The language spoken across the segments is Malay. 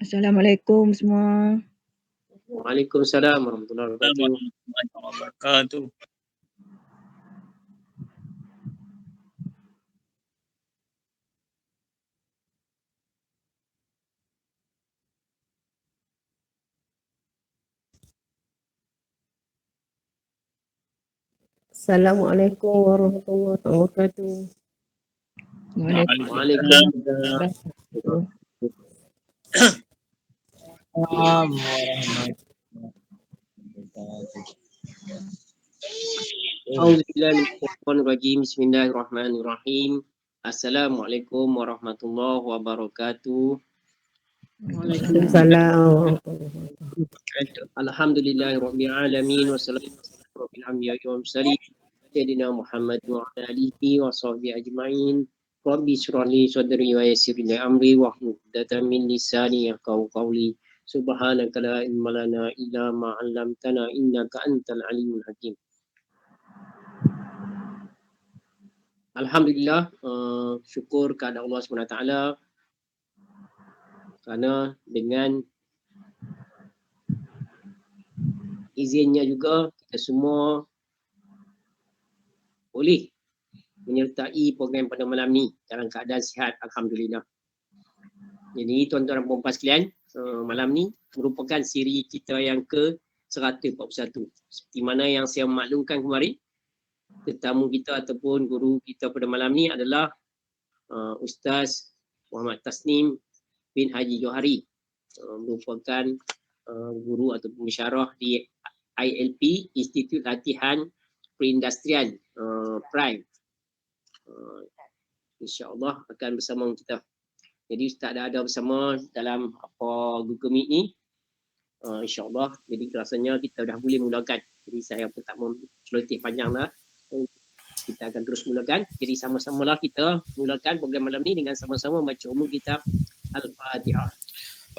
Assalamualaikum semua. Waalaikumsalam warahmatullahi wabarakatuh. Warahmatullahi wabarakatuh. Assalamualaikum warahmatullahi wabarakatuh. Waalaikumsalam. Auzubillahi Bismillahirrahmanirrahim. Assalamualaikum warahmatullahi wabarakatuh. Waalaikumsalam. Alhamdulillahirabbil alamin wassalatu rabbil anbiya'i wal mursalin sayyidina Muhammad wa ala alihi wa sahbihi ajmain. Rabbi shrah li sadri wa yassir li amri wa hlul 'uqdatam min lisani yafqahu qawli. Subhanaka la ilma lana illa ma 'allamtana innaka antal alimul hakim. Alhamdulillah, syukur kepada Allah SWT kerana dengan izinnya juga kita semua boleh menyertai program pada malam ni dalam keadaan sihat, Alhamdulillah. Jadi tuan-tuan dan puan-puan sekalian, malam ni merupakan siri kita yang ke-141. Seperti mana yang saya maklumkan kemarin, tetamu kita ataupun guru kita pada malam ni adalah Ustaz Muhammad Tasnim bin Haji Johari, merupakan guru atau pensyarah di ILP, Institut Latihan Perindustrian Prime. InsyaAllah akan bersama kita. Jadi Ustaz dah ada bersama dalam Google Meet ni. InsyaAllah, jadi rasanya kita dah boleh mulakan. Jadi saya pun tak mau celoteh panjang lah. Kita akan terus mulakan. Jadi sama-samalah kita mulakan program malam ni dengan sama-sama baca umum kitab Al-Fatihah.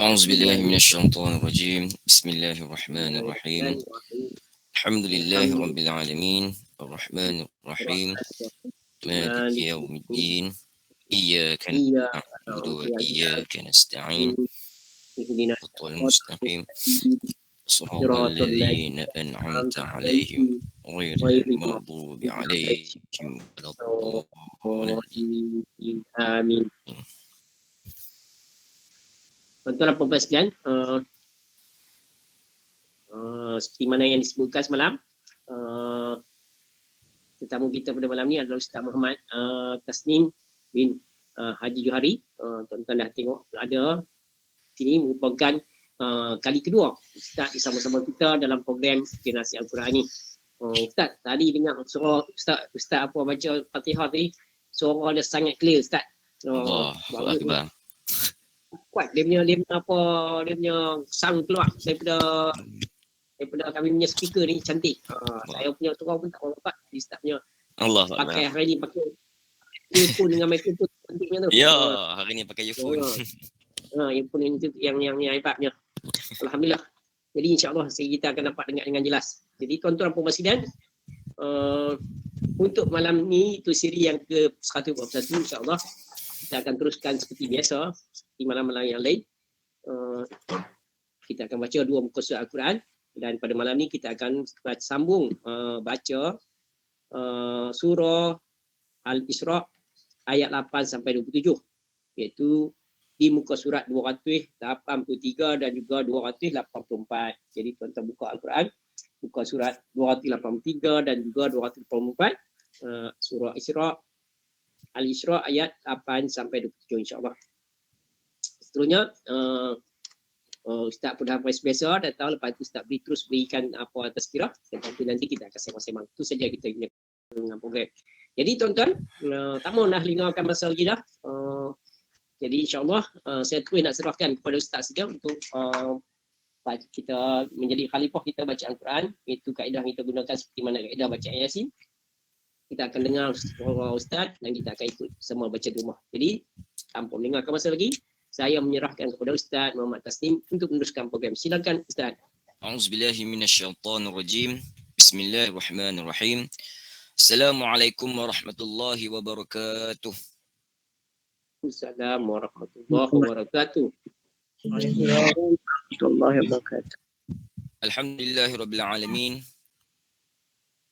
A'udzubillahi minasyaitonirrajim. Bismillahirrahmanirrahim. Alhamdulillahi rabbil alamin. Arrahmanir rahim. Maliki yaumiddin. Iyyaka na'budu wa iyyaka nasta'in. Ihdinas mustaqim. صراط الذين أنعمت عليهم غير المغضوب عليهم ولا الضالين. Amin. Tuan-tuan dan puan-puan sekalian, seperti mana yang disebutkan semalam, tetamu kita pada malam ni adalah Ustaz Muhammad Tasnim bin Haji Johari. Tuan-tuan dah tengok ada sini, merupakan kali kedua Ustaz bersama-sama kita dalam program Generasi Al-Quran ni. Ustaz, tadi dengar suara Ustaz apa baca Fatihah tadi, suara dia sangat clear Ustaz. Akbar. Kuat dia punya sound keluar daripada kami punya speaker ni, cantik. Saya punya suara pun tak apa-apa. Jadi Ustaz punya pakai hari ni pakai earphone dengan mikrofon cantiknya tu. Ya, hari ni pakai earphone. Earphone yang iPad-nya. Alhamdulillah. Jadi insya-Allah kita akan dapat dengar dengan jelas. Jadi tuan-tuan dan puan-puan sekalian, untuk malam ni itu siri yang ke-141, insya-Allah kita akan teruskan seperti biasa, seperti malam-malam yang lain. Kita akan baca 2 muka surat Al-Quran, dan pada malam ni kita akan sambung baca surah Al-Isra ayat 8 sampai 27, iaitu di muka surat 283 dan juga 284. Jadi tuan-tuan buka Al-Quran, buka surat 283 dan juga 284, surah Al-Isra ayat 8 sampai 27, insya-Allah. Seterusnya Ustaz pun dah biasa dah tahu, lepas tu Ustaz terus berikan apa tazkirah, tetapi nanti kita akan sembang-sembang. Itu saja kita punya dengan program. Jadi tuan-tuan, tak mau nak lingkarkan masa lagi dah. Jadi insya-Allah saya terus nak serahkan kepada Ustaz saja untuk kita menjadi khalifah kita baca Al-Quran. Itu kaedah kita gunakan seperti mana kaedah baca Yasin. Kita akan dengar suara Ustaz dan kita akan ikut semua baca di rumah. Jadi tanpa melengahkan masa lagi, saya menyerahkan kepada Ustaz Muhammad Tasnim untuk meneruskan program. Silakan Ustaz. A'udzubillahi minasyaitonirrajim. Bismillahirrahmanirrahim. Assalamualaikum warahmatullahi wabarakatuh. Assalamualaikum warahmatullahi wabarakatuh. Waalaikumsalam warahmatullahi wabarakatuh. Alhamdulillahi rabbil alamin.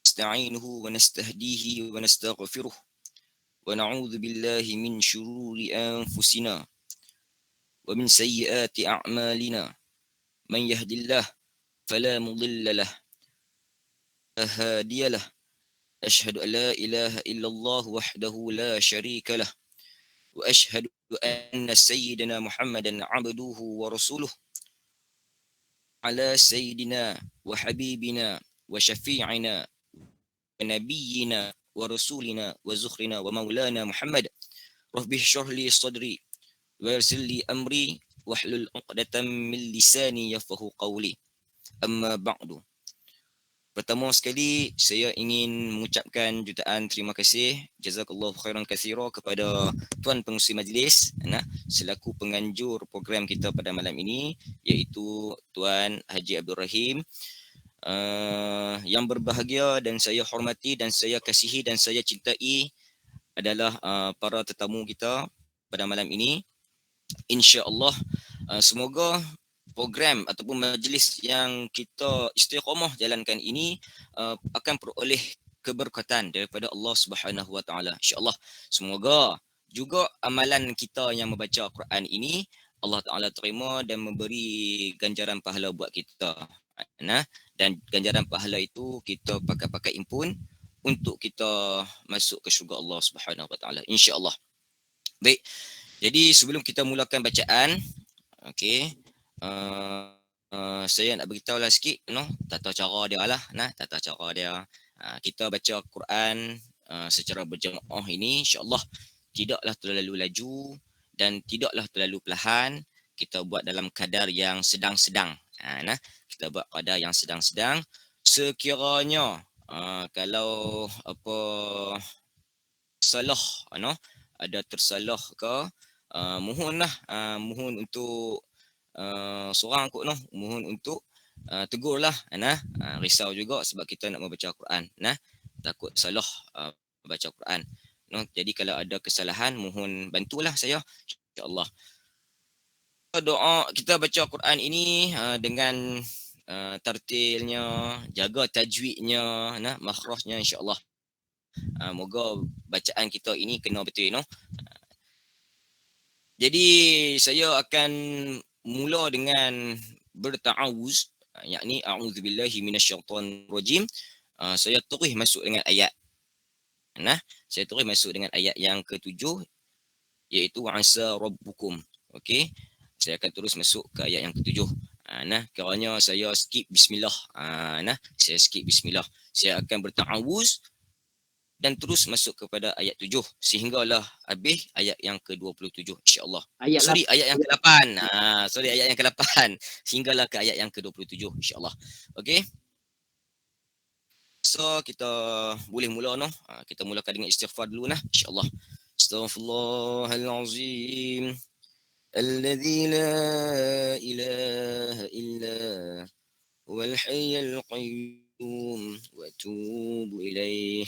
Nasta'inuhu wa nastahdihi wa nastaghfiruh. Wa na'udzu billahi min shururi anfusina wa min sayyiati a'malina. Man yahdillahu fala mudilla lahu wa la hadiya lahu. Ashhadu an la ilaha illallah wahdahu la sharika lahu wa ashhadu anna sayyidina Muhammadan 'abduhu wa rasuluh. Ala sayyidina wa habibina wa syafi'ina wa nabiyyina wa rasulina wa zukhrina wa maulana Muhammad. Rabbi shrah li sadri wa yassir li amri wahlul 'uqdatam min lisani yafqahu qawli. Amma ba'du. Pertama sekali saya ingin mengucapkan jutaan terima kasih jazakallahu khairan katsira kepada tuan pengurusi majlis selaku penganjur program kita pada malam ini, iaitu Tuan Haji Abdul Rahim. Yang berbahagia dan saya hormati dan saya kasihi dan saya cintai adalah para tetamu kita pada malam ini. Insya-Allah semoga program ataupun majlis yang kita istiqamah jalankan ini akan peroleh keberkatan daripada Allah Subhanahu Wa Taala. Insya-Allah semoga juga amalan kita yang membaca Quran ini Allah Taala terima dan memberi ganjaran pahala buat kita. Dan ganjaran pahala itu kita pakai impun untuk kita masuk ke syurga Allah Subhanahu Wa Taala. Insya-Allah. Baik. Jadi sebelum kita mulakan bacaan, okey. Saya nak beritahulah sikit tata cara dia lah, tata cara dia. Kita baca Quran secara berjemaah ini insya-Allah tidaklah terlalu laju dan tidaklah terlalu perlahan. Kita buat dalam kadar yang sedang-sedang. Kita buat kadar yang sedang-sedang. Sekiranya kalau apa salah ada tersalah ke, mohonlah mohon untuk seorang kot mohon untuk tegurlah risau juga sebab kita nak membaca Quran takut salah baca Quran jadi kalau ada kesalahan mohon bantulah saya insya-Allah. Doa kita baca Quran ini dengan tartilnya, jaga tajwidnya, makhrajnya insya-Allah. Moga bacaan kita ini kena betul Jadi saya akan mula dengan berta'awuz, yakni a'udzubillahi minasyaitonir rajim. Saya terus masuk dengan ayat. Saya terus masuk dengan ayat yang ke-7 iaitu wa'asa rabbukum. Okey. Saya akan terus masuk ke ayat yang ke-7. Kiranya saya skip bismillah. Saya skip bismillah. Saya akan berta'awuz dan terus masuk kepada ayat 7 sehinggalah habis ayat yang ke-27 insya-Allah. Ayat yang ke-8. Ayat yang ke-8 sehinggalah ke ayat yang ke-27 insya-Allah. Okey. So kita boleh mula kita mulakan dengan istighfar dulu insya-Allah. Astaghfirullahalazim. Alladzi la ilaha illa huwal hayyul qayyum wa atubu ilaih.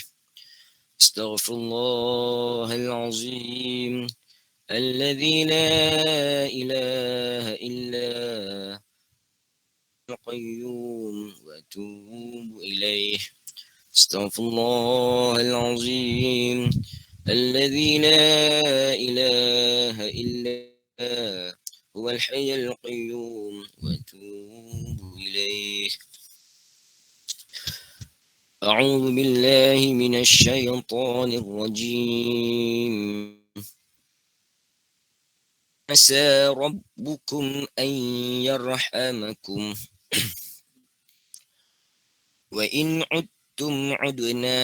استغفر الله العظيم الذي لا إله إلا القيوم وأتوب إليه استغفر الله العظيم الذي لا إله إلا هو الحي القيوم وأتوب إليه. أعوذ بالله من الشيطان الرجيم. عسى ربكم أن يرحمكم وإن عدتم عدنا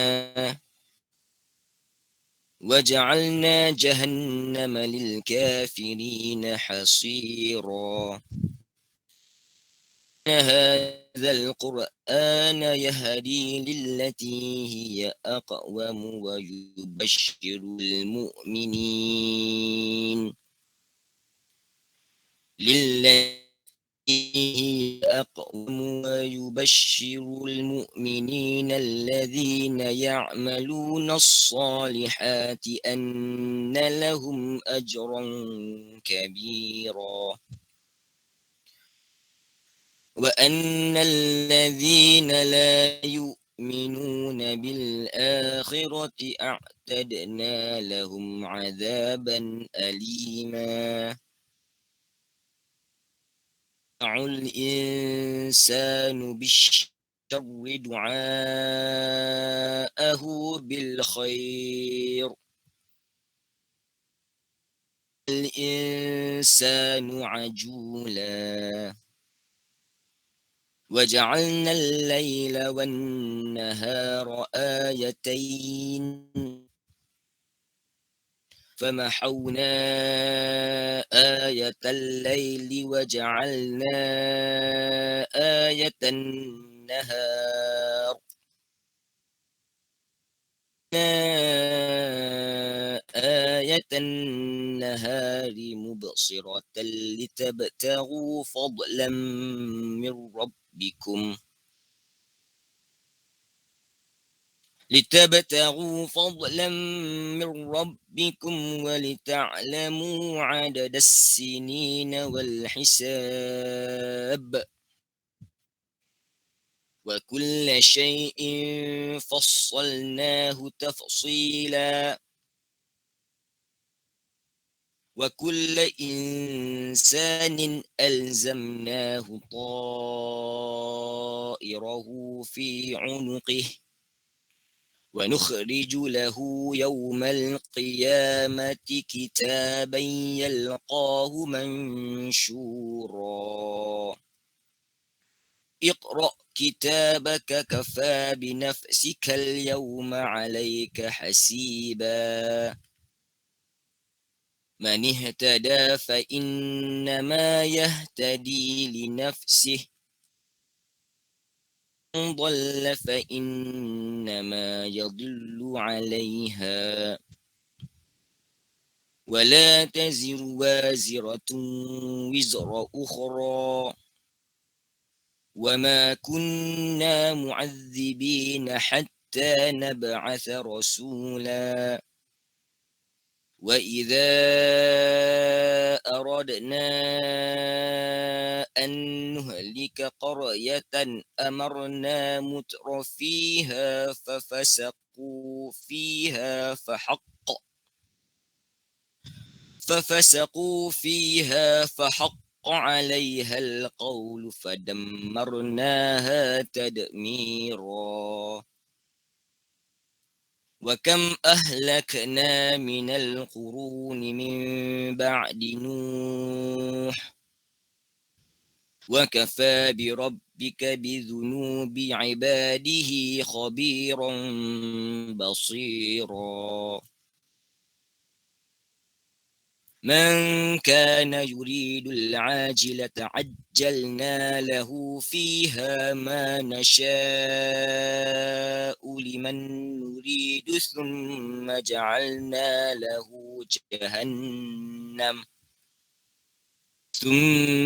وجعلنا جهنم للكافرين حصيرا. هذا القرآن يهدي للتي هي أقوم ويبشر المؤمنين الذين يعملون الصالحات أن لهم أجرا كبيرا. وأن الذين لا يؤمنون بالآخرة أعتدنا لهم عذابا أليما الإنسان بالشر دعاءه بالخير الإنسان عجولا وجعلنا الليل والنهار آيتين فمحونا آية الليل وجعلنا آية النهار آية النهار مبصرة لتبتغوا فضلا من ربكم ولتعلموا عدد السنين والحساب وكل شيء فصلناه تفصيلا وكل إنسان ألزمناه طائره في عنقه ونخرج له يوم القيامة كتابا يلقاه منشورا اقرأ كتابك كفى بنفسك اليوم عليك حسيبا من اهتدى فإنما يهتدي لنفسه من ضل فإنما يضل عليها ولا تزر وازرة وزر أخرى وما كنا معذبين حتى نبعث رسولا وإذا أردنا أن نهلك قرية أمرنا متر فيها ففسقوا فيها فحق عليها القول فدمرناها تدميرا وكم أهلكنا من القرون من بعد نوح وكفى بربك بذنوب عباده خبيرا بصيرا من كان يريد العاجلة عجلنا له فيها ما نشاء لمن نريد ثم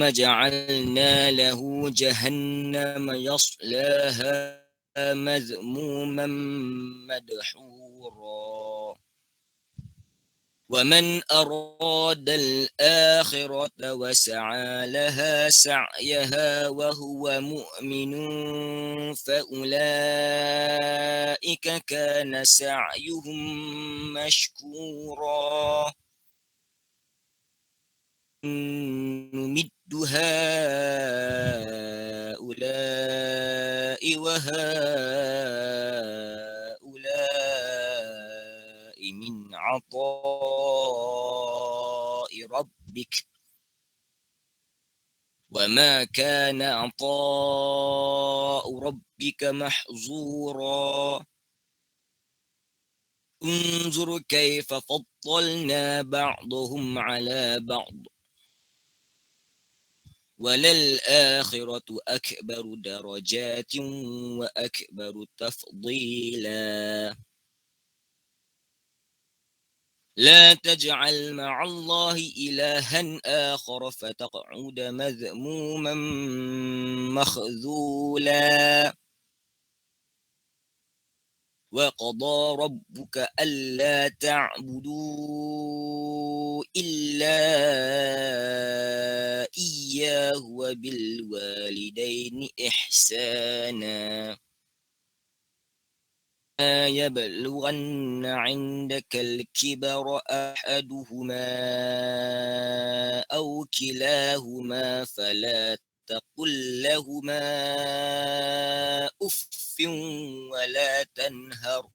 جعلنا له جهنم يصلاها مذموما مدحورا ومن أراد الآخرة وسعى لها سعيها وهو مؤمن فأولئك كان سعيهم مشكورا نمد هؤلاء وهؤلاء من عطاء ربك وما كان عطاء ربك محظورا انظر كيف فضلنا بعضهم على بعض وللآخرة أكبر درجات وأكبر تفضيلا لا تجعل مع الله إلها آخر فتقعد مذموما مخذولا وقضى ربك ألا تعبدوا إلا إياه إياه وبالوالدين إحسانا ما يبلغن عندك الكبر أحدهما أو كلاهما فلا تقل لهما أف ولا تنهر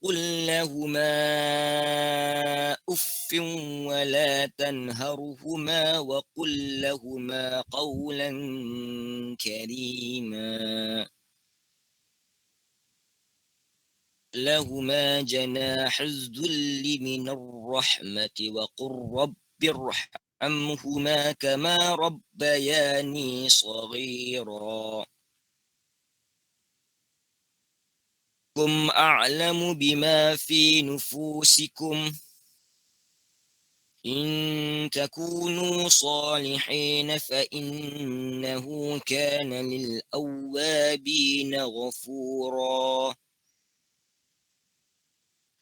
قل لهما أف ولا تنهرهما وقل لهما قولا كريما لهما جناح الذل من الرحمة وقل رب ارحمهما كما ربياني صغيرا كم أعلم بما في نفوسكم إن تكونوا صالحين فإنه كان للأوابين غفورا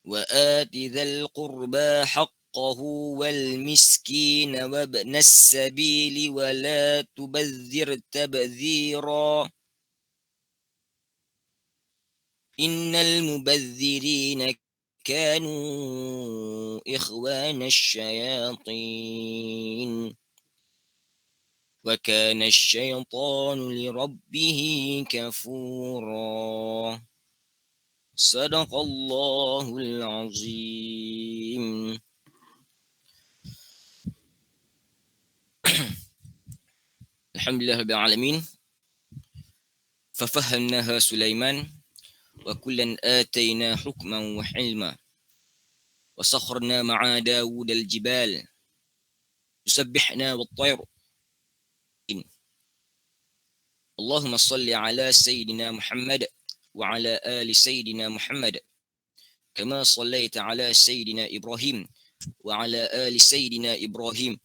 وآت ذا القربى حقه والمسكين وابن السبيل ولا تبذر تبذيرا إن المبذرين كانوا إخوان الشياطين وكان الشيطان لربه كفورا صدق الله العظيم. الحمد لله رب العالمين. ففهمناها سليمان وكلا آتينا حكما وحلما وسخرنا مع داود الجبال يسبحنا والطير. اللهم صل على سيدنا محمد وعلى آل سيدنا محمد كما صليت على سيدنا إبراهيم وعلى آل سيدنا إبراهيم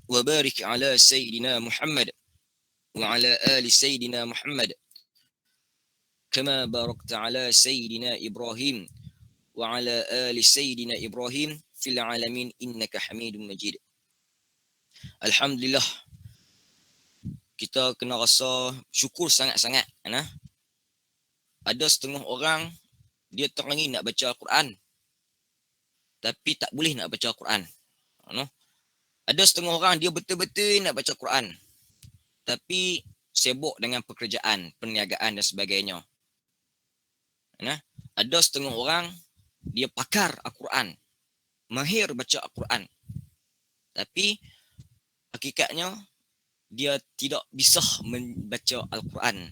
وبارك على سيدنا محمد وعلى آل سيدنا محمد كما باركت على سيدنا إبراهيم وعلى آل سيدنا إبراهيم في العالمين إنك حميد مجيد. Alhamdulillah, kita kena rasa syukur sangat-sangat. Ada setengah orang dia teringin nak baca Al-Quran tapi tak boleh nak baca Al-Quran. Ada setengah orang dia betul-betul nak baca Quran tapi sibuk dengan pekerjaan, perniagaan dan sebagainya. Ada setengah orang dia pakar Al-Quran, mahir baca Al-Quran, tapi hakikatnya dia tidak bisa membaca Al-Quran.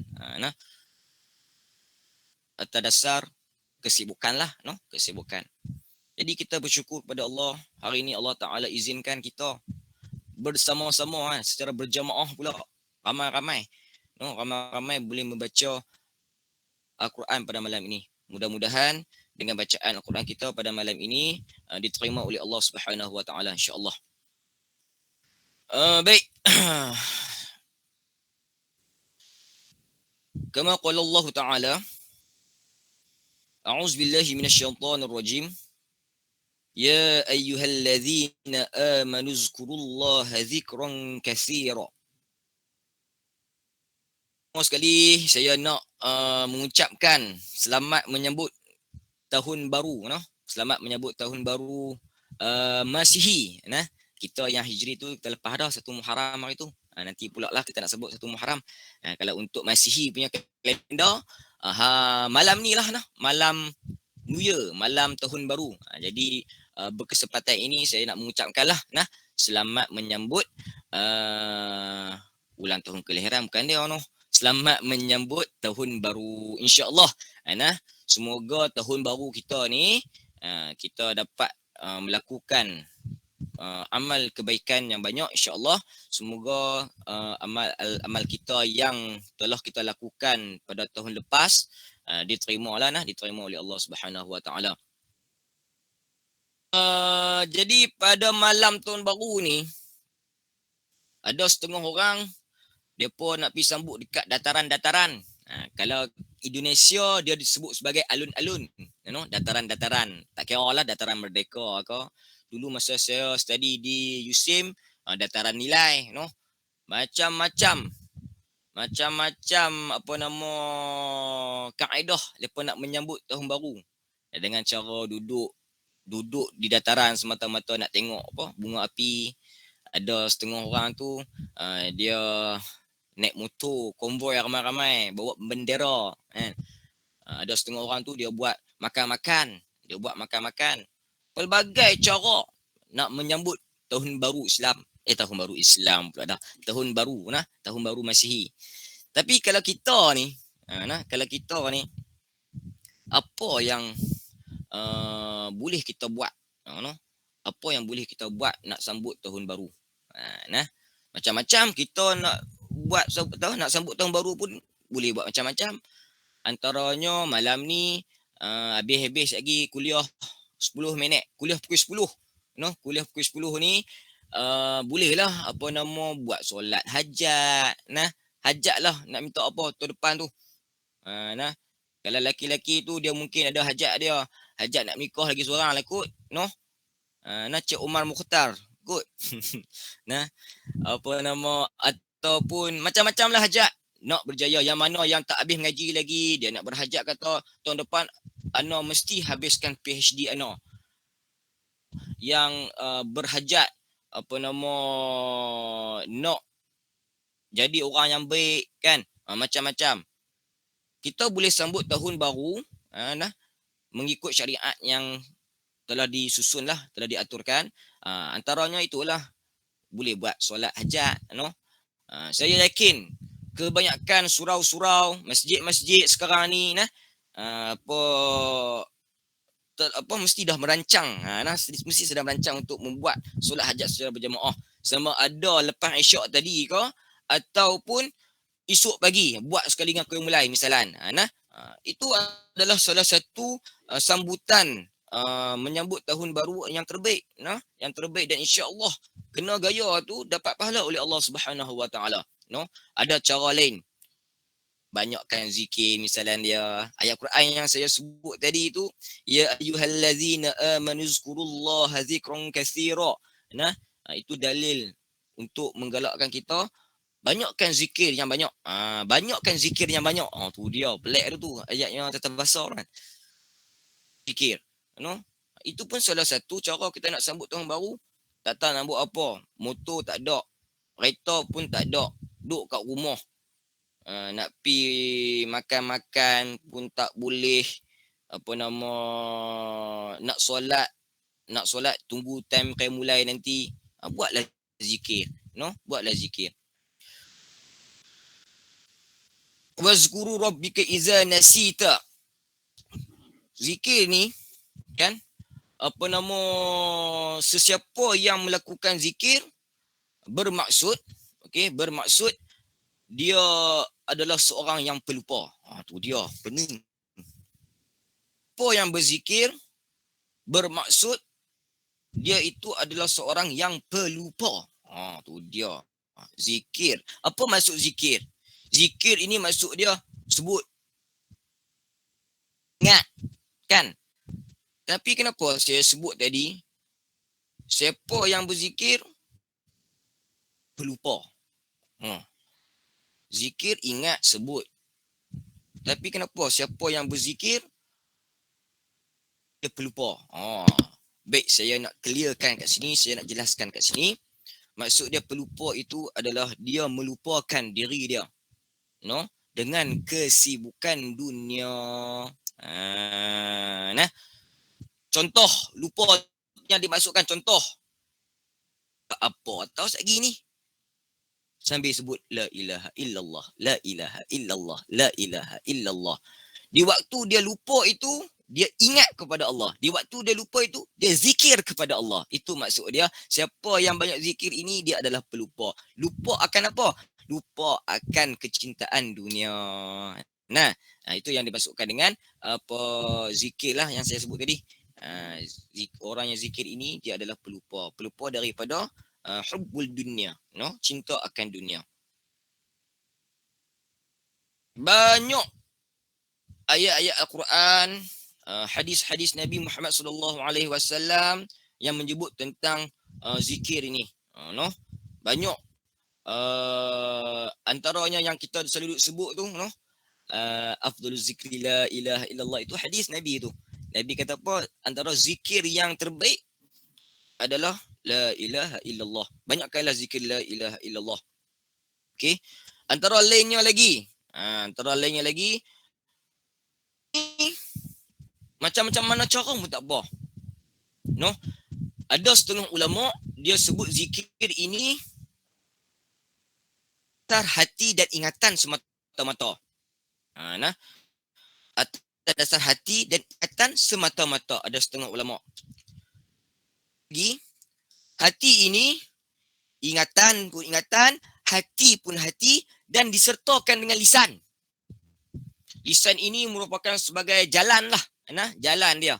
Atas dasar kesibukan lah, kesibukan. Jadi kita bersyukur pada Allah, hari ini Allah Ta'ala izinkan kita bersama-sama secara berjamaah pula, ramai-ramai boleh membaca Al-Quran pada malam ini. Mudah-mudahan dengan bacaan Al-Quran kita pada malam ini diterima oleh Allah Subhanahu Wa Ta'ala, insya-Allah. Baik. Kama qala Allah Ta'ala, A'udzu billahi minasyaitonir rajim. Ya ayyuhalladzina amanu zkurullaha dzikran katsira. Sekali saya nak mengucapkan selamat menyambut tahun baru, selamat menyambut tahun baru Masihi. Kita yang Hijri tu kita lepas dah 1 Muharram hari tu. Nanti pula lah kita nak sebut 1 Muharram. Kalau untuk Masihi punya kalender, malam ni lah, malam New Year, malam tahun baru. Jadi berkesempatan ini saya nak mengucapkanlah selamat menyambut ulang tahun kelahiran bukan dia, selamat menyambut tahun baru, insya-Allah. Semoga tahun baru kita ni kita dapat melakukan amal kebaikan yang banyak, insya-Allah. Semoga amal kita yang telah kita lakukan pada tahun lepas diterima oleh Allah Subhanahu Wa Ta'ala. Jadi pada malam tahun baru ni ada setengah orang depa nak pergi sambut dekat dataran-dataran. Kalau Indonesia dia disebut sebagai alun-alun, dataran-dataran. Tak kira lah dataran Merdeka ke, dulu masa saya study di USIM, dataran nilai, macam-macam apa nama kaedah depa nak menyambut tahun baru. Dengan cara duduk di dataran semata-mata nak tengok bunga api. Ada setengah orang tu dia naik motor konvoi ramai-ramai bawa bendera kan. Ada setengah orang tu dia buat makan-makan, pelbagai cara nak menyambut tahun baru Islam. Tahun baru Islam pula dah. Tahun baru Masihi. Tapi kalau kita ni, apa yang boleh kita buat? Apa yang boleh kita buat nak sambut tahun baru? Macam-macam kita nak buat nak sambut tahun baru pun boleh buat macam-macam. Antaranya malam ni habis lagi kuliah 10 minit. Kuliah pukul 10. Kuliah pukul 10 ni bolehlah buat solat hajat. Hajat lah nak minta apa tahun depan tu. Kalau lelaki-lelaki tu dia mungkin ada hajat dia. Hajat nak nikah lagi seorang lah kot. Cik Umar Mukhtar kot. Ataupun macam-macam lah hajat. Nak berjaya. Yang mana yang tak habis mengaji lagi, dia nak berhajat kata tahun depan ana mesti habiskan PhD ana. Yang berhajat nak jadi orang yang baik kan. Macam-macam. Kita boleh sambut tahun baru mengikut syariat yang telah disusun lah, telah diaturkan. Antaranya itulah boleh buat solat hajat. Saya yakin kebanyakan surau-surau, masjid-masjid sekarang ni mesti dah merancang, mesti sedang merancang untuk membuat solat hajat secara berjemaah. Sama ada lepas isyak tadi ke ataupun esok pagi buat sekali dengan kuih mulai misalan. Itu adalah salah satu sambutan menyambut tahun baru yang terbaik, yang terbaik, dan insya-Allah kena gaya tu dapat pahala oleh Allah Subhanahu Wa Taala. Ada cara lain. Banyakkan zikir misalan dia. Ayat Quran yang saya sebut tadi tu, ya ayyuhallazina amanu zkurullaha zikran katsira. Itu dalil untuk menggalakkan kita banyakkan zikir yang banyak. Banyakkan zikir yang banyak. Tu dia pelik tu ayat yang tetap basar kan. Zikir. Itu pun salah satu cara kita nak sambut tahun baru. Tak tahu nak buat apa. Motor tak ada. Kereta pun tak ada. Duduk kat rumah. Nak pi makan-makan pun tak boleh. Nak solat tunggu time kayak mulai nanti. Buatlah zikir. Buatlah zikir. Wazkuru rabbika iza nasita. Zikir ni kan, sesiapa yang melakukan zikir bermaksud dia adalah seorang yang pelupa. Tu dia pening. Siapa yang berzikir bermaksud dia itu adalah seorang yang pelupa. Tu dia. Zikir. Apa maksud zikir? Zikir ini maksud dia sebut, ingat kan. Tapi kenapa saya sebut tadi siapa yang berzikir pelupa. Zikir, ingat, sebut. Tapi kenapa siapa yang berzikir dia pelupa. Baik, saya nak clearkan kat sini, saya nak jelaskan kat sini. Maksud dia pelupa itu adalah dia melupakan diri dia dengan kesibukan dunia. Contoh lupa yang dimaksudkan, contoh apa tahu lagi ni sambil sebut la ilaha illallah, la ilaha illallah, la ilaha illallah. Di waktu dia lupa itu dia ingat kepada Allah. Di waktu dia lupa itu dia zikir kepada Allah. Itu maksud dia. Siapa yang banyak zikir ini dia adalah pelupa. Lupa akan apa? Lupa akan kecintaan dunia. Itu yang dimaksudkan dengan zikir lah yang saya sebut tadi. Orang yang zikir ini dia adalah pelupa. Pelupa daripada hubbul dunia, cinta akan dunia. Banyak ayat-ayat Al-Quran, hadis-hadis Nabi Muhammad sallallahu alaihi wasallam yang menyebut tentang zikir ini. No? Banyak antaranya yang kita selalu sebut tu, no? Afdalul zikri la ilaha illallah, itu hadis Nabi itu. Nabi kata apa? Antara zikir yang terbaik adalah la ilaha illallah. Banyakkanlah zikir la ilaha illallah. Okey. Antara lainnya lagi, macam-macam mana cara pun tak apa. No? Ada setengah ulama dia sebut zikir ini atas hati dan ingatan semata-mata. Nah, atas dasar hati dan ingatan semata-mata. Ada setengah ulama. Lagi, hati ini ingatan pun ingatan, hati pun hati, dan disertakan dengan lisan. Lisan ini merupakan sebagai jalan lah. Nah, jalan dia.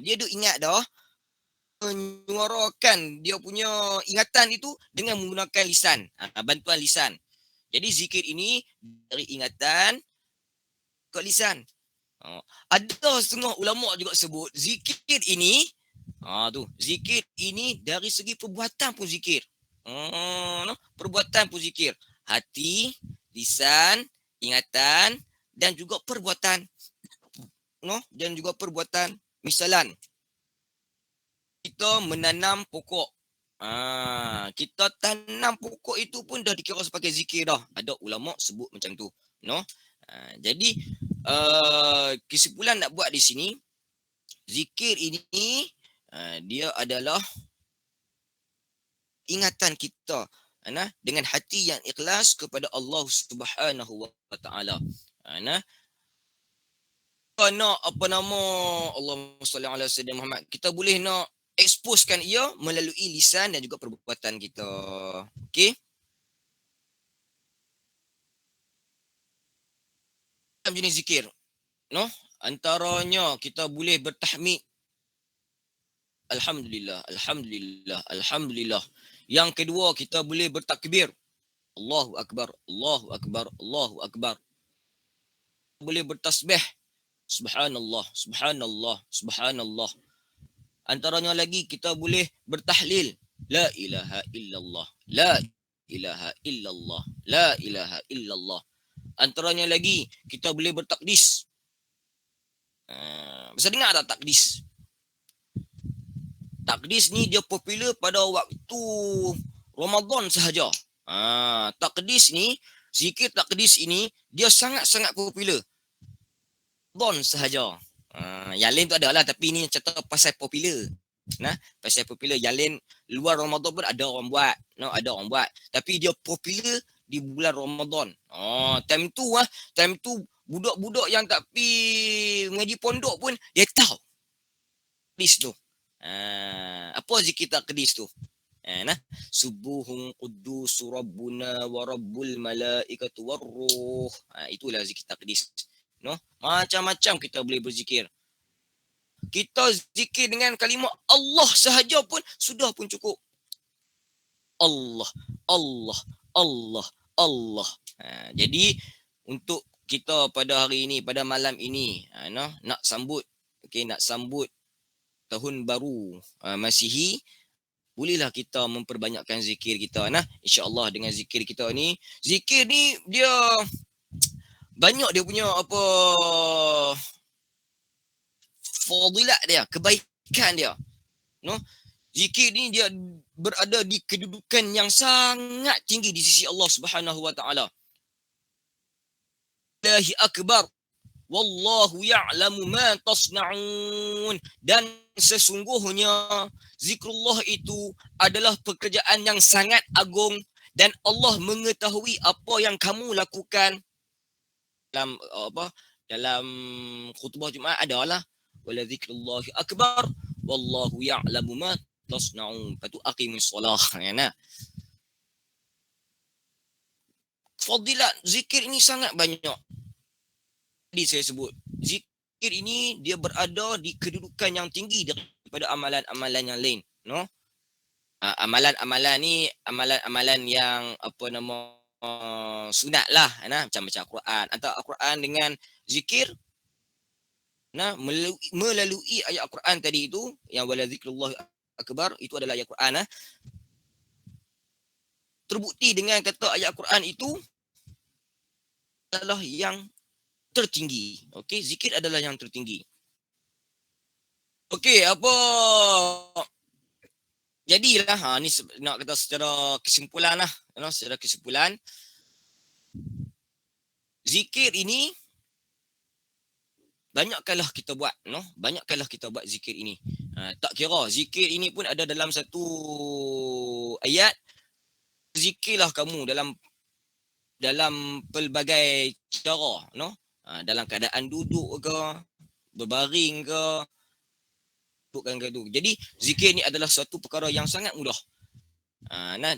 Dia duk ingat dah, menyuarakan dia punya ingatan itu dengan menggunakan lisan, bantuan lisan. Jadi zikir ini dari ingatan ke lisan. Ada setengah ulama juga sebut zikir ini, zikir ini dari segi perbuatan pun zikir. Perbuatan pun zikir. Hati, lisan, ingatan dan juga perbuatan. Dan juga perbuatan. Misalan, kita menanam pokok. Kita tanam pokok itu pun dah dikira sebagai zikir dah. Ada ulama sebut macam tu. Jadi kesimpulan nak buat di sini, zikir ini dia adalah ingatan kita dengan hati yang ikhlas kepada Allah Subhanahu wa taala. Nak apa nama, Allahumma salli ala sayyidina Muhammad, kita boleh nak exposekan ia melalui lisan dan juga perbuatan kita. Okey? Dalam jenis zikir, antaranya kita boleh bertahmid. Alhamdulillah, alhamdulillah, alhamdulillah. Yang kedua, kita boleh bertakbir. Allahu akbar, Allahu akbar, Allahu akbar. Boleh bertasbih. Subhanallah, subhanallah, subhanallah. Antaranya lagi kita boleh bertahlil. La ilaha illallah, la ilaha illallah, la ilaha illallah. Antaranya lagi kita boleh bertakdis. Bisa dengar tak takdis? Takdis ni dia popular pada waktu Ramadan sahaja. Takdis ni, zikir takdis ini dia sangat-sangat popular. Ramadan sahaja. Yang lain tu ada lah, tapi ni cerita pasal popular. Pasal popular. Yang lain luar Ramadan pun ada orang buat. Ada orang buat. Tapi dia popular di bulan Ramadan. Time tu budak-budak yang tak pergi mengaji pondok pun dia tahu hadis tu. Apa zikir takdis tu? Subuhun quddus rabbuna wa rabbul malaikatu warruh. Itulah zikir takdis. Macam-macam kita boleh berzikir. Kita zikir dengan kalimah Allah sahaja pun sudah pun cukup. Allah, Allah, Allah, Allah. Jadi untuk kita pada hari ini, pada malam ini, nak sambut tahun baru Masihi, bolehlah kita memperbanyakkan zikir kita. InsyaAllah dengan zikir kita ni, zikir ni dia banyak dia punya fadilat dia, kebaikan dia. Zikir ni dia berada di kedudukan yang sangat tinggi di sisi Allah Subhanahu wa taala. Allahi akbar. Wallahu ya'lamu ma tasna'un. Dan sesungguhnya zikrullah itu adalah pekerjaan yang sangat agung dan Allah mengetahui apa yang kamu lakukan. Dalam khutbah Jumaat adalah wala zikrullahi akbar wallahu ya'lamu ma tasna'un. Patu aqimus solah. Fadilat zikir ini sangat banyak. Tadi saya sebut, zikir ini dia berada di kedudukan yang tinggi daripada amalan-amalan yang lain. Amalan-amalan ni amalan-amalan yang sunat lah, macam baca Al-Quran. Antara Al-Quran dengan zikir, melalui ayat Al-Quran tadi itu yang wala zikrullah akbar, itu adalah ayat Quran. Terbukti dengan kata ayat Quran itu adalah yang tertinggi. Okey, zikir adalah yang tertinggi. Okey, apa jadilah ni nak kata secara kesimpulan lah, secara kesimpulan, zikir ini banyakkanlah kita buat, banyakkanlah kita buat zikir ini. Tak kira zikir ini pun ada dalam satu ayat, zikirlah kamu dalam pelbagai cara, dalam keadaan duduk ke, berbaring ke, dudukkan ke tu. Jadi zikir ni adalah suatu perkara yang sangat mudah.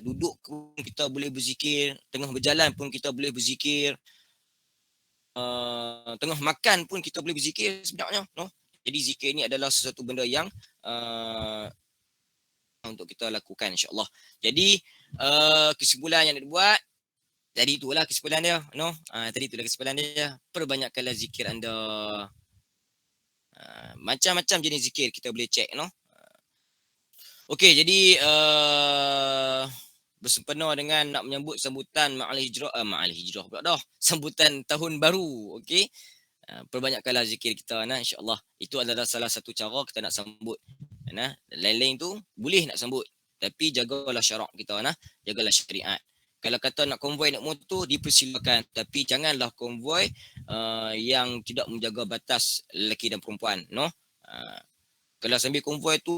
Duduk pun kita boleh berzikir, tengah berjalan pun kita boleh berzikir, tengah makan pun kita boleh berzikir sebenarnya, Jadi zikir ni adalah sesuatu benda yang untuk kita lakukan, insya-Allah. Jadi kesimpulan yang nak buat tadi itulah kesimpulan dia, tadi itulah kesimpulan dia. Perbanyakkanlah zikir anda. Macam-macam jenis zikir kita boleh cek, Okey, jadi bersempena dengan nak menyambut sambutan Ma'al Hijrah pula dah. Sambutan tahun baru, okey. Perbanyakkanlah zikir kita, insya-Allah. Itu adalah salah satu cara kita nak sambut. Lain-lain tu boleh nak sambut, tapi jagalah syarak kita, jagalah syariat. Kalau kata nak konvoi nak motor, dipersilakan, tapi janganlah konvoi yang tidak menjaga batas lelaki dan perempuan, Kalau sambil konvoi tu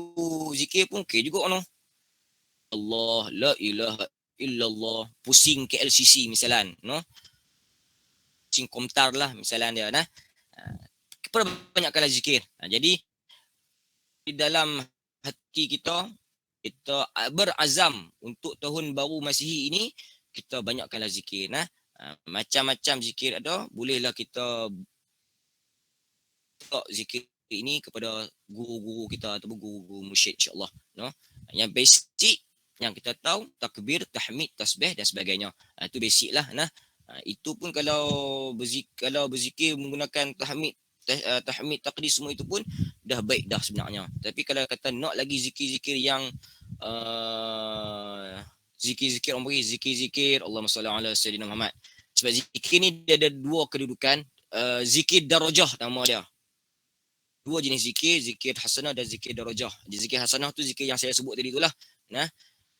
zikir pun okey juga, Allah la ilaha illallah, pusing KLCC misalan, pusing Komtar lah misalan dia, perbanyakkanlah zikir. Jadi di dalam hati kita berazam untuk tahun baru Masihi ini, kita banyakkanlah zikir, macam-macam zikir ada, bolehlah kita zikir ini kepada guru-guru kita atau guru-guru mursyid, insya-Allah, Yang basic yang kita tahu, takbir, tahmid, tasbih dan sebagainya. Itu basic lah, itu pun kalau berzikir menggunakan tahmid, takdis semua itu pun dah baik dah sebenarnya. Tapi kalau kata nak lagi zikir-zikir yang zikir-zikir orang beri, zikir-zikir Allahumma salli ala sayyidina Muhammad. Sebab zikir ni dia ada dua kedudukan, zikir darajah nama dia. Dua jenis zikir, zikir hasanah dan zikir darajah. Zikir hasanah tu zikir yang saya sebut tadi itulah.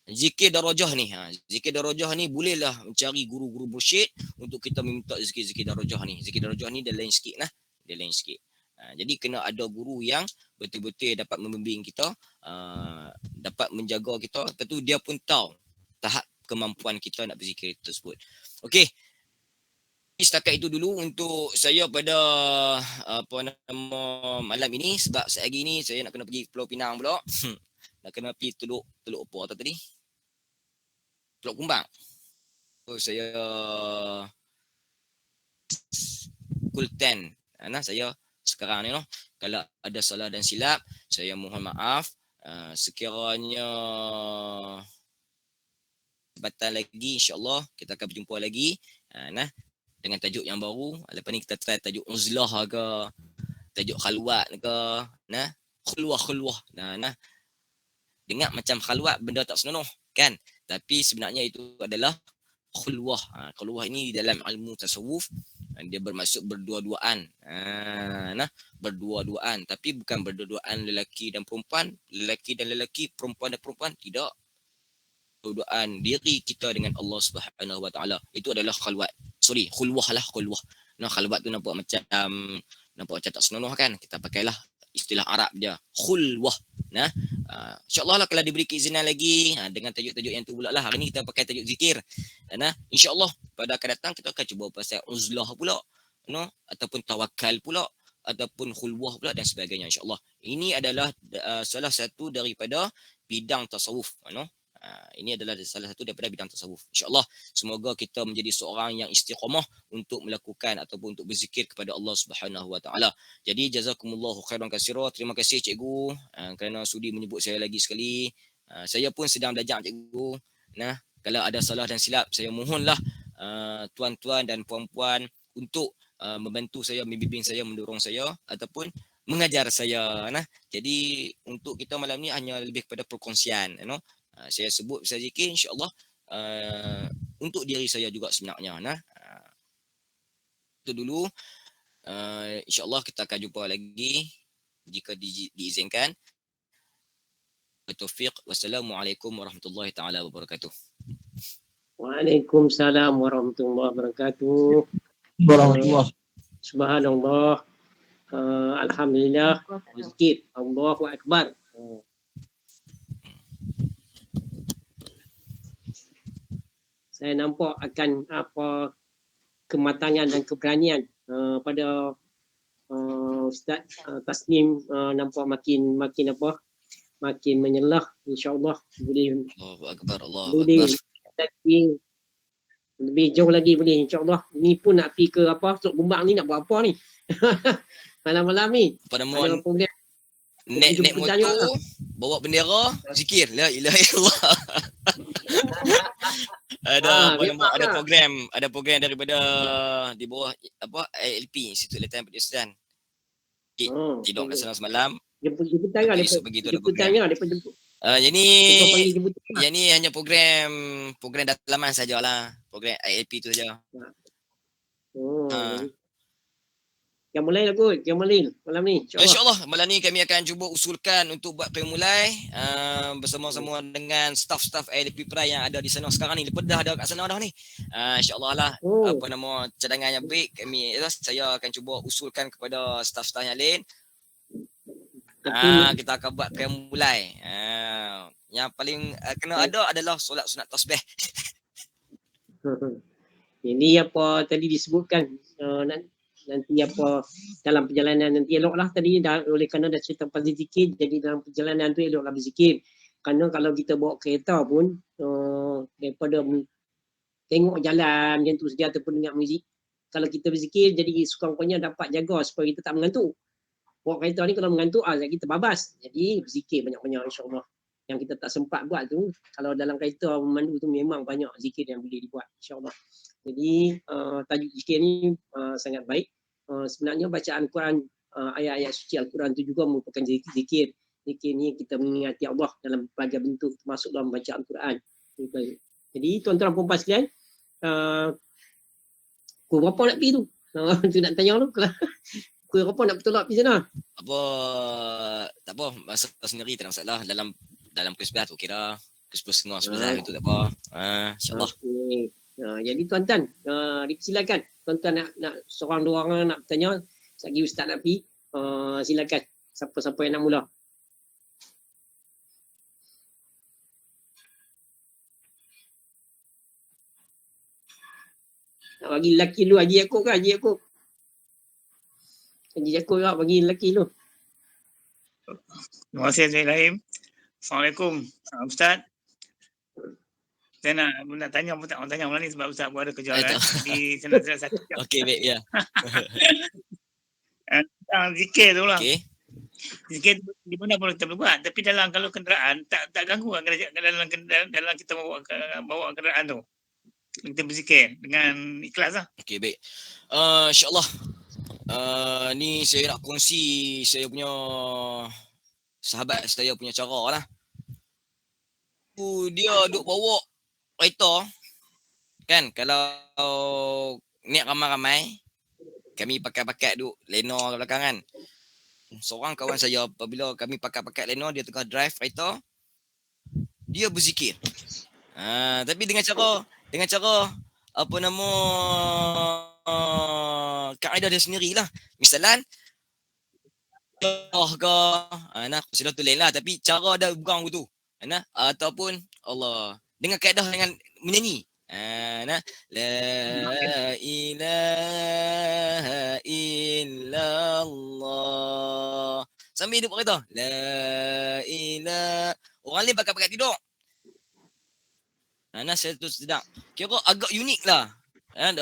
Zikir darajah ni, zikir darajah ni bolehlah mencari guru-guru mursyid untuk kita minta zikir-zikir darajah ni. Zikir darajah ni dia lain sikit, dia lain sikit. Jadi kena ada guru yang betul-betul dapat membimbing kita, dapat menjaga kita, lepas tu dia pun tahu tahap kemampuan kita nak berzikir tersebut. Okey. Setakat itu dulu untuk saya pada malam ini, sebab hari ini saya nak kena pergi Pulau Pinang pula. Nak kena pergi Teluk apa tadi? Teluk Kumbang. So saya Kulten. Saya sekarang ni, kalau ada salah dan silap, saya mohon maaf. Sekiranya kesempatan lagi, insya-Allah kita akan berjumpa lagi, dengan tajuk yang baru. Lepas ni kita try tajuk uzlah ke, tajuk khalwat ke, khulwah. Dengar macam khalwat benda tak senonoh, kan? Tapi sebenarnya itu adalah khulwah. Khulwah ini di dalam ilmu tasawuf dia bermaksud berdua-duaan. Berdua-duaan, tapi bukan berdua-duaan lelaki dan perempuan, lelaki dan lelaki, perempuan dan perempuan, tidak. Berdua-duaan diri kita dengan Allah Subhanahu Wa Taala. Itu adalah khalwat. Khulwah lah, khulwah. Khalwat tu nampak macam tak senonoh, kan? Kita pakailah istilah Arab dia, khulwah. InsyaAllah lah kalau diberi keizinan lagi dengan tajuk-tajuk yang tu pula lah. Hari ni kita pakai tajuk zikir. InsyaAllah pada akan datang kita akan cuba pasal uzlah pula, ataupun tawakal pula, ataupun khulwah pula dan sebagainya, insyaAllah. Ini adalah salah satu daripada bidang tasawuf. Ini adalah salah satu daripada bidang tasawuf. InsyaAllah semoga kita menjadi seorang yang istiqamah untuk melakukan ataupun untuk berzikir kepada Allah Subhanahu Wa Taala. Jadi jazakumullahu khairan katsira. Terima kasih cikgu kerana sudi menyebut saya lagi sekali. Saya pun sedang belajar, cikgu. Kalau ada salah dan silap, saya mohonlah tuan-tuan dan puan-puan untuk membantu saya, membimbing saya, mendorong saya, ataupun mengajar saya. Nah, jadi untuk kita malam ni hanya lebih kepada perkongsian, saya sebut pasal zikir insya-Allah untuk diri saya juga sebenarnya. Nah, itu dulu. InsyaAllah kita akan jumpa lagi jika diizinkan. Taufiq. Wassalamualaikum warahmatullahi taala wabarakatuh. Waalaikumsalam warahmatullahi wabarakatuh. Warahmatullahi. Subhanallah. Alhamdulillah. Zikir. Allahu Akbar. Saya nampak akan apa kematangan dan keberanian pada Ustaz Tasnim, nampak makin apa, makin menyelah. InsyaAllah boleh Allahu Akbar. Allahu boleh Akbar. lebih jauh lagi boleh, insyaAllah. Ni pun nak pergi ke apa, Tok Gombak ni nak buat apa ni? Malam-malam ni Pada ada mohon program naik hidup motor, bertanya lah. bawa bendera, zikir la ilaha illallah. memang ada lah. program daripada di bawah apa ILP, Institut Latihan Pedestrian. Tidur kat sana semalam. Jemputan kan, Esok pagi tu ada jemputan program. kan, depa jemput. Yang ni Depa panggil jemputan. yang ni hanya program dalaman sajalah. Program ILP tu saja. Yang mulai lah kot, yang mulai malam ni. InsyaAllah malam ni kami akan cuba usulkan untuk buat mulai bersama-sama dengan staff-staff ILP Pride yang ada di sana sekarang ni. Lepas dah ada kat sana dah ni. InsyaAllah lah apa nama cadangan yang baik saya akan cuba usulkan kepada staff-staff yang lain. Kita akan buat mulai. Yang paling kena ada adalah solat sunat tasbih. Ini apa tadi disebutkan nanti apa dalam perjalanan nanti eloklah tadi dah, oleh kerana dah cerita pasal zikir, jadi dalam perjalanan tu eloklah berzikir. Kerana kalau kita bawa kereta pun daripada tengok jalan macam tu saja ataupun dengar muzik, kalau kita berzikir jadi sekurang-kurangnya dapat jaga supaya kita tak mengantuk. Bawa kereta ni kalau mengantuk kita babas. Jadi berzikir banyak-banyak, insya-Allah. Yang kita tak sempat buat tu, kalau dalam kereta memandu tu memang banyak zikir yang boleh dibuat, insya-Allah. Jadi tajuk zikir ni sangat baik. Sebenarnya bacaan Quran, ayat-ayat suci Al-Quran tu juga merupakan zikir. Zikir ni kita mengingati Allah dalam pelbagai bentuk, termasuk dalam bacaan Quran. Jadi tuan-tuan dan puan sekalian, pukul berapa nak pergi tu? Tu nak tanya tu. Pukul berapa nak bertolak pergi sana? Tak apa, masa sendiri tak ada masalah. Dalam pukul 11 tu kira pukul 10.30 tu tak apa. InsyaAllah. Okay. Jadi tuan-tuan, silakan. Tuan-tuan nak seorang dua orang nak bertanya, lagi ustaz nak pergi, silakan. Siapa-siapa yang nak mula. Nak bagi lelaki dulu, Haji Yaakob ke Haji Yaakob? Haji Yaakob lah, bagi lelaki dulu. Terima kasih Encik Rahim. Assalamualaikum Ustaz. Saya nak tanya malam ni sebab Ustaz pun ada kerja kan. Jadi saya nak satu. Okey, baik ya. Zikir tu lah. Okey. Zikir di mana pun kita boleh buat, tapi kalau kenderaan tak ganggu kan dalam kita bawa kenderaan tu. Kita berzikir dengan ikhlas lah. Okey, baik. InsyaAllah ni saya nak kongsi saya punya sahabat saya punya cara lah. Dia duk bawa kereta kan, kalau niat ramai-ramai kami pakai duk lena ke belakang kan. Seorang kawan saya apabila kami pakai lena, dia tengah drive kereta, dia berzikir. Tapi dengan cara apa nama kaedah dia sendirilah. Misalan Allah ke, sudah tu lain lah, tapi cara dia berang tu. Ataupun Allah dengan kaedah dengan menyanyi. La ilaha illallah. Sambil dia berkata la ilaha. Orang lain pakai tidur. Saya tu sedang kira agak unik lah.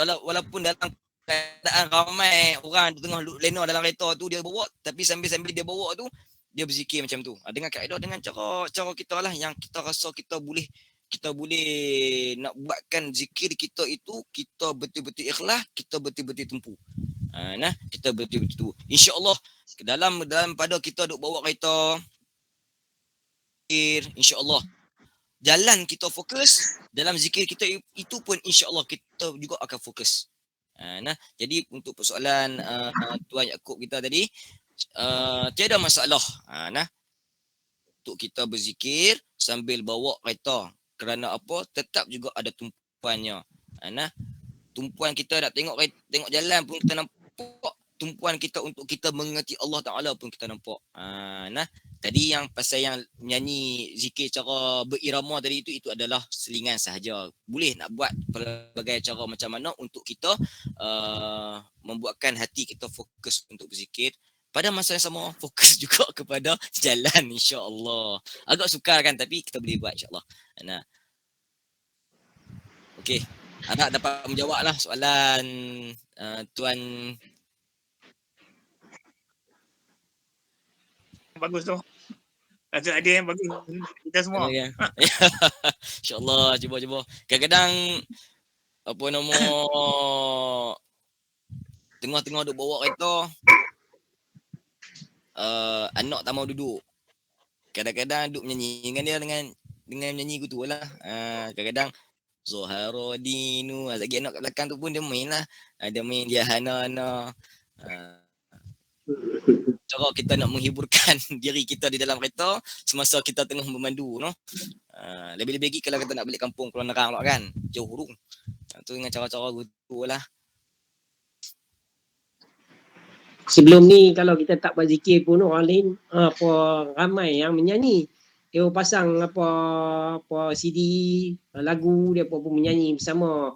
Walaupun dalam keadaan ramai orang tengah lena dalam kereta tu dia bawa, tapi sambil dia bawa tu dia berzikir macam tu. Dengan kaedah, dengan cara kita lah yang kita rasa kita boleh nak buatkan zikir kita itu, kita betul-betul ikhlas, kita betul-betul tumpu. Nah, kita betul-betul insya-Allah dalam pada kita duk bawa kereta insya-Allah jalan kita fokus dalam zikir kita itu pun insya-Allah kita juga akan fokus. Nah, jadi untuk persoalan Tuan Yaakob kita tadi tiada masalah. Nah, untuk kita berzikir sambil bawa kereta. Kerana apa? Tetap juga ada tumpuannya. Nah, tumpuan kita nak tengok jalan pun kita nampak. Tumpuan kita untuk kita mengerti Allah Ta'ala pun kita nampak. Nah, tadi yang pasal yang nyanyi zikir cara berirama tadi itu adalah selingan sahaja. Boleh nak buat pelbagai cara macam mana untuk kita membuatkan hati kita fokus untuk berzikir. Pada masa yang sama, fokus juga kepada jalan insya-Allah. Agak sukar kan, tapi kita boleh buat insya-Allah. Nah, okey. Harap dapat menjawablah soalan Tuan. Bagus tu. Ada yang bagus kita semua. Okay. InsyaAllah, cuba. Kadang-kadang apa nama tengah-tengah duk bawa kereta anak tak mau duduk. Kadang-kadang duk menyanyi dengan dia dengan menyanyi gitu lah. Kadang-kadang Zoharodinu, lagi anak kat belakang tu pun dia main lah. Dia main dia hana-hana. Cara kita nak menghiburkan diri kita di dalam kereta semasa kita tengah memandu, no. Lebih-lebih lagi kalau kita nak balik kampung Pulau Nerang pula kan, jauh tu. Tu dengan cara-cara gitu lah. Sebelum ni kalau kita tak berzikir pun orang lain apa ramai yang menyanyi. Dia pasang apa CD lagu dia pun menyanyi bersama.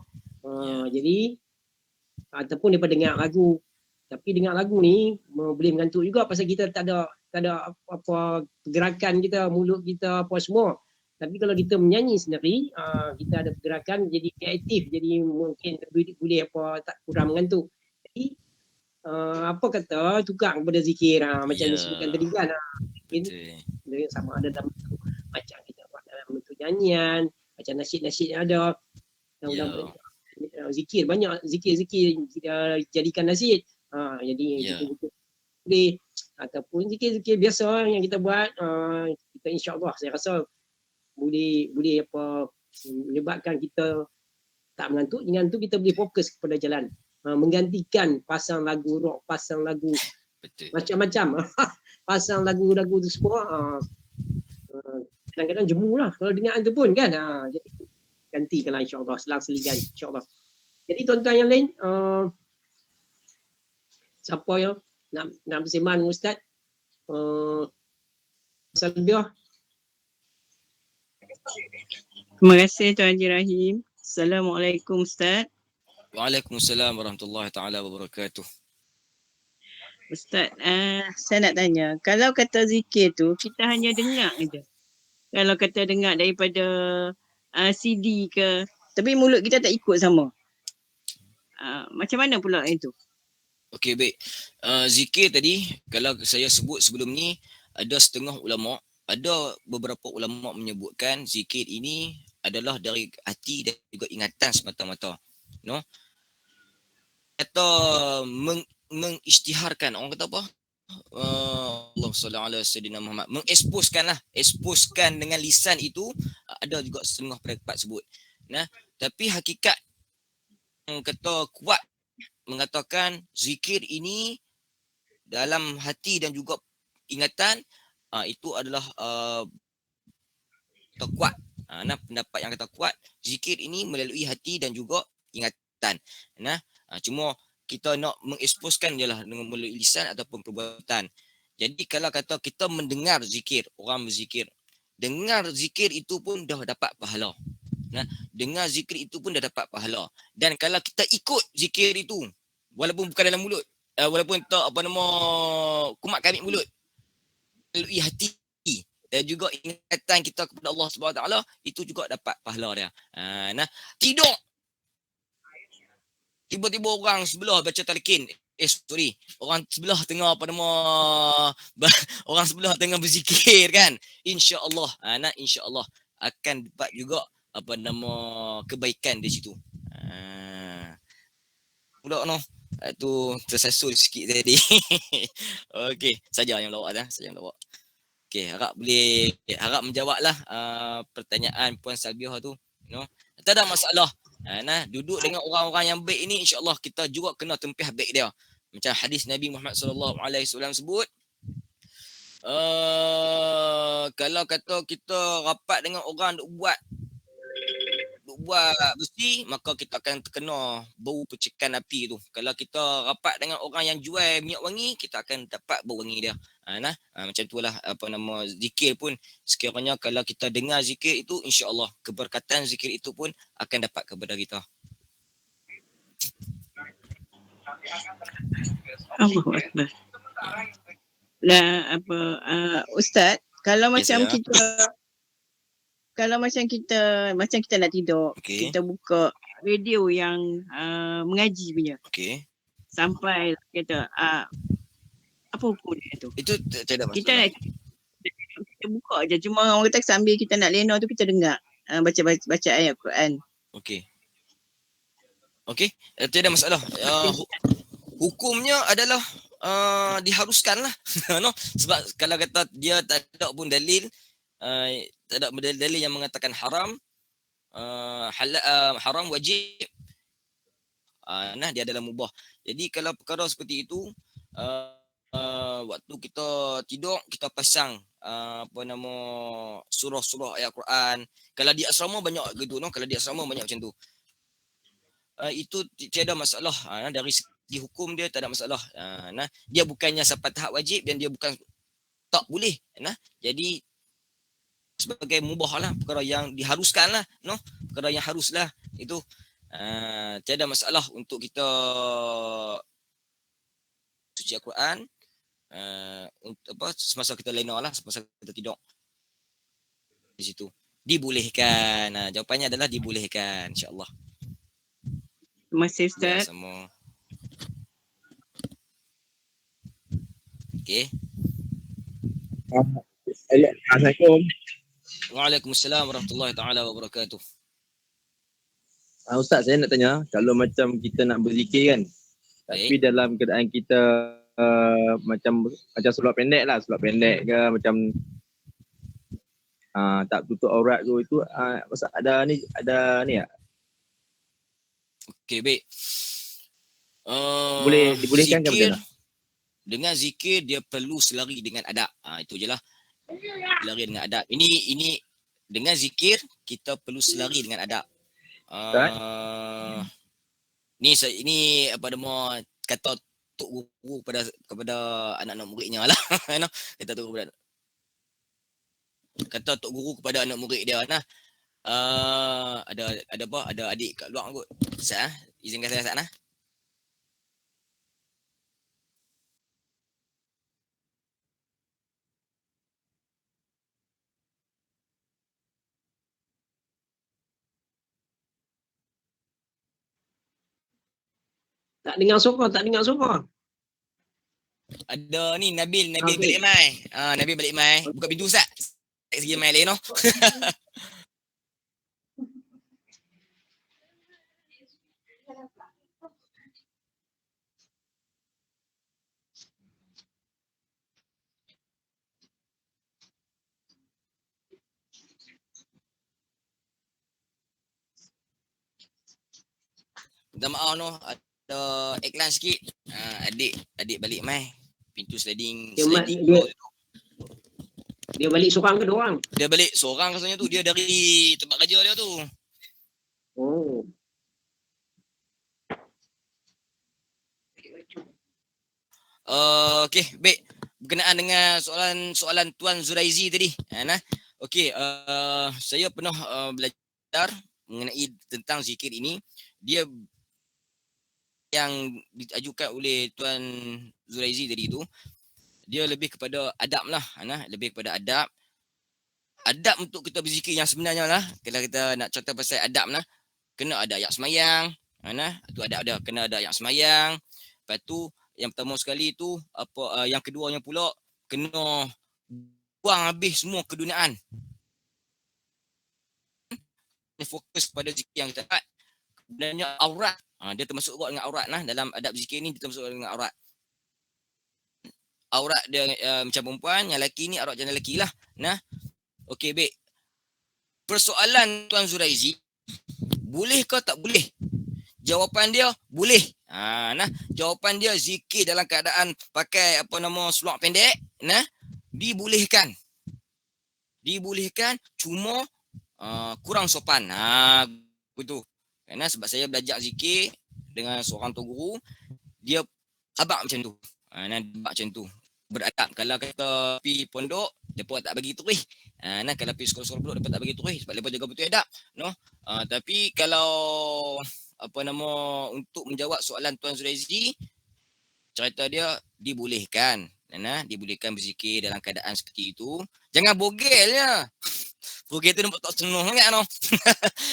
Jadi ataupun dia dengar lagu. Tapi dengar lagu ni boleh mengantuk juga pasal kita tak ada apa pergerakan kita, mulut kita apa semua. Tapi kalau kita menyanyi sendiri, kita ada pergerakan jadi aktif, jadi mungkin boleh apa tak kurang mengantuk. Jadi apa kata tukar kepada zikir macam disebutkan tadi kan. Mungkin sama ada dalam bentuk macam kita buat dalam bentuk nyanyian, macam nasyid-nasyid yang ada. Dalam zikir banyak zikir jadikan nasyid. Jadi kita boleh ataupun zikir-zikir biasa yang kita buat, kita insya-Allah saya rasa boleh apa menyebabkan kita tak mengantuk. Dengan tu kita boleh fokus kepada jalan, menggantikan pasang lagu rock, pasang lagu macam-macam pasang lagu-lagu tu semua kadang-kadang jemu lah kalau dengar tu pun kan. Jadi gantikanlah insya-Allah selang-selingan insya-Allah. Jadi tuan-tuan yang lain, siapa yang nak bersembang dengan Ustaz? Salbiah. Terima kasih Tuan Haji Rahim. Assalamualaikum Ustaz. Waalaikumsalam warahmatullahi taala wabarakatuh. Ustaz, saya nak tanya, kalau kata zikir tu kita hanya dengar aja. Kalau kata dengar daripada CD ke, tapi mulut kita tak ikut sama. Macam mana pula itu? Okey, baik. Zikir tadi, kalau saya sebut sebelum ni, ada setengah ulama, ada beberapa ulama menyebutkan zikir ini adalah dari hati dan juga ingatan semata-mata. No? Kata mengisytiharkan, orang kata apa? Allahumma salli ala sayyidina Muhammad, mengeksposkan dengan lisan itu, ada juga setengah pendapat sebut. Nah, tapi hakikat yang kata kuat mengatakan zikir ini dalam hati dan juga ingatan, itu adalah kuat. Nah, pendapat yang kata kuat, zikir ini melalui hati dan juga ingatan. Nah, cuma kita nak mengeksposkan jelah dengan melalui lisan ataupun perbuatan. Jadi kalau kata kita mendengar zikir, orang berzikir, dengar zikir itu pun dah dapat pahala. Nah, dengar zikir itu pun dah dapat pahala. Dan kalau kita ikut zikir itu, walaupun bukan dalam mulut, walaupun tak kumat kamit mulut, melalui hati dan juga ingatan kita kepada Allah Subhanahu Wa Taala, itu juga dapat pahala dia. Nah, tidur tiba-tiba orang sebelah baca talqin, orang sebelah tengah orang sebelah tengah berzikir kan, insya-Allah, insya-Allah akan dapat juga kebaikan di situ. Budak Tu tersasul sikit tadi. Okey, saja yang lawak dah, saja yang lawak. Okey, harap menjawablah pertanyaan Puan Salbiah tu, you know. Tak ada masalah. Duduk dengan orang-orang yang baik ini, insya-Allah kita juga kena tempiah baik dia. Macam hadis Nabi Muhammad sallallahu alaihi wasallam sebut, kalau kata kita rapat dengan orang duk buat besi, maka kita akan terkena bau percikan api tu. Kalau kita rapat dengan orang yang jual minyak wangi, kita akan dapat bau wangi dia. Macam itulah zikir pun, sekiranya kalau kita dengar zikir itu, insya-Allah keberkatan zikir itu pun akan dapat kepada kita. Allahu Akbar. Lah Ustaz, kalau Yes, macam saya. kita nak tidur, Okey. kita buka radio yang mengaji punya. Okey. Sampai kata apa hukum dia tu? Itu tak ada Kita masalah. kita buka je, cuma orang kata sambil kita nak lena tu kita dengar baca ayat Quran. Okey. Tidak masalah. Hukumnya adalah diharuskan lah. No? Sebab kalau kata dia tak ada pun dalil, tak ada dalil yang mengatakan haram, haram wajib, dia adalah mubah. Jadi kalau perkara seperti itu, waktu kita tidur, kita pasang surah-surah ayat Quran. Kalau di asrama banyak gitu, no? Kalau di asrama banyak macam tu. Itu tiada masalah. Dari segi hukum dia tak ada masalah. Dia bukannya sampai tahap wajib dan dia bukan tak boleh. Jadi sebagai mubah lah, perkara yang diharuskan lah, no? Perkara yang haruslah itu. Tiada masalah untuk kita suci Al-Quran semasa kita lena lah, semasa kita tidur di situ. Dibolehkan. Jawapannya adalah dibolehkan, insya-Allah. Terima kasih Ustaz. Sama. Okey. Assalamualaikum. Waalaikumsalam warahmatullahi taala wabarakatuh. Ustaz, saya nak tanya, kalau macam kita nak berzikir kan, tapi dalam keadaan kita macam solat pendek ke, macam tak tutup aurat tu, itu ada ni tak? Okey, baik. Boleh dibolehkan ke macam mana? Dengan zikir dia perlu selari dengan adab. Itu je lah. Selari dengan adab. Ini dengan zikir kita perlu selari dengan adab. Ini apa nama kata tok guru kepada anak-anak muridnya lah. Kata tok guru kepada anak murid dia nah. Ada adik kat luar kot. Sat izinkan saya sat nah. Tak dengar suara. Ada ni Nabil Okay. balik mai. Nabil balik mai. Buka pintu Ustaz. Tak segi mai lain noh. Minta maaf noh, ada iklan sikit. Adik balik mai. Pintu sliding Dia balik seorang ke dua orang? Dia balik seorang rasanya tu. Dia dari tempat kerja dia tu. Oh. Okey, baik. Berkenaan dengan soalan Tuan Zuraizi tadi. Okey, saya pernah belajar mengenai tentang zikir ini. Dia yang diajukan oleh Tuan Zuraizi tadi tu, dia lebih kepada adab lah. Lebih kepada adab. Adab untuk kita berzikir yang sebenarnya lah. Kalau kita nak contoh pasal adab lah, kena ada ayat semayang. Tu adab dia, kena ada ayat semayang. Lepas tu yang pertama sekali tu yang keduanya pula kena buang habis semua keduniaan. Fokus pada zikir yang kita buat. sebenarnya aurat. Dia termasuk juga dengan aurat nah. Dalam adab zikir ni dia termasuk dengan aurat. Aurat dia macam perempuan, yang lelaki ni aurat macam lelaki lah. Nah. Okey, baik. Persoalan Tuan Zuraizi, boleh ke tak boleh? Jawapan dia boleh. Nah, jawapan dia zikir dalam keadaan pakai seluar pendek, nah, dibolehkan. Dibolehkan, cuma kurang sopan. Betul. Karena sebab saya belajar zikir dengan seorang tu guru, dia abang macam tu. Nah, macam tu. Beradab. Kalau kata pergi pondok, depa tak bagi terus. Nah, kalau pergi sekolah-sekolah pondok, depa tak bagi terus sebab depa jaga betul adab, no. Tapi kalau untuk menjawab soalan Tuan Zuraizi, cerita dia dibolehkan. Nah, dibolehkan berzikir dalam keadaan seperti itu. Jangan bogelnya. Bogel tu nampak tak senonoh sangat no.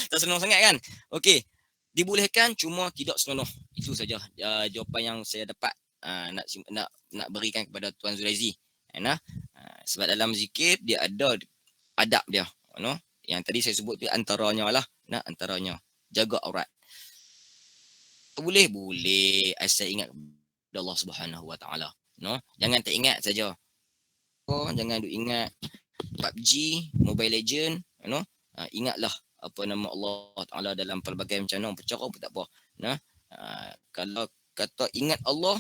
Tak senonoh sangat kan? Okey. Dibolehkan cuma tidak senonoh. Itu saja jawapan yang saya dapat nak berikan kepada Tuan Zuraizi. Nah, sebab dalam zikir dia ada adab dia, no. Yang tadi saya sebut tu antaranya lah, nah, antaranya jaga aurat. Boleh asal ingat Allah Subhanahu Wa Taala, no. Jangan tak ingat saja. Jangan duk ingat PUBG, Mobile Legend, no. Ingatlah Allah Taala dalam pelbagai macam mana bercara pun tak apa. Nah, kalau kata ingat Allah,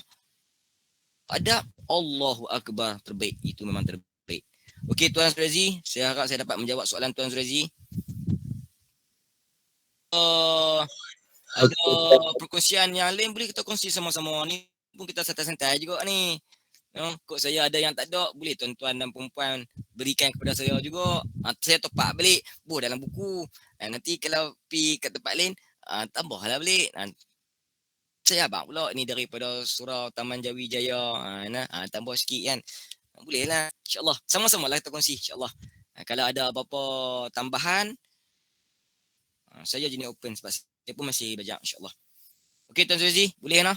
adab Allahu Akbar terbaik, itu memang terbaik. Okey Tuan Zuraizi, saya harap saya dapat menjawab soalan Tuan Zuraizi. Ada perkongsian yang lain boleh kita kongsi sama-sama ni, pun kita santai-santai juga ni. Kok saya ada yang tak ada, boleh tuan-tuan dan perempuan berikan kepada saya juga. Saya topak balik, dalam buku. Nanti kalau pergi kat tempat lain, tambahlah balik. Saya abang pula ni daripada surau Taman Jawi Jaya. Tambah sikit kan. Bolehlah, insya-Allah. Sama-sama lah kita kongsi, insya-Allah. Kalau ada apa-apa tambahan, saya jenis open sebab saya pun masih belajar, insya-Allah. Okey Tuan Zuraizi, boleh nah?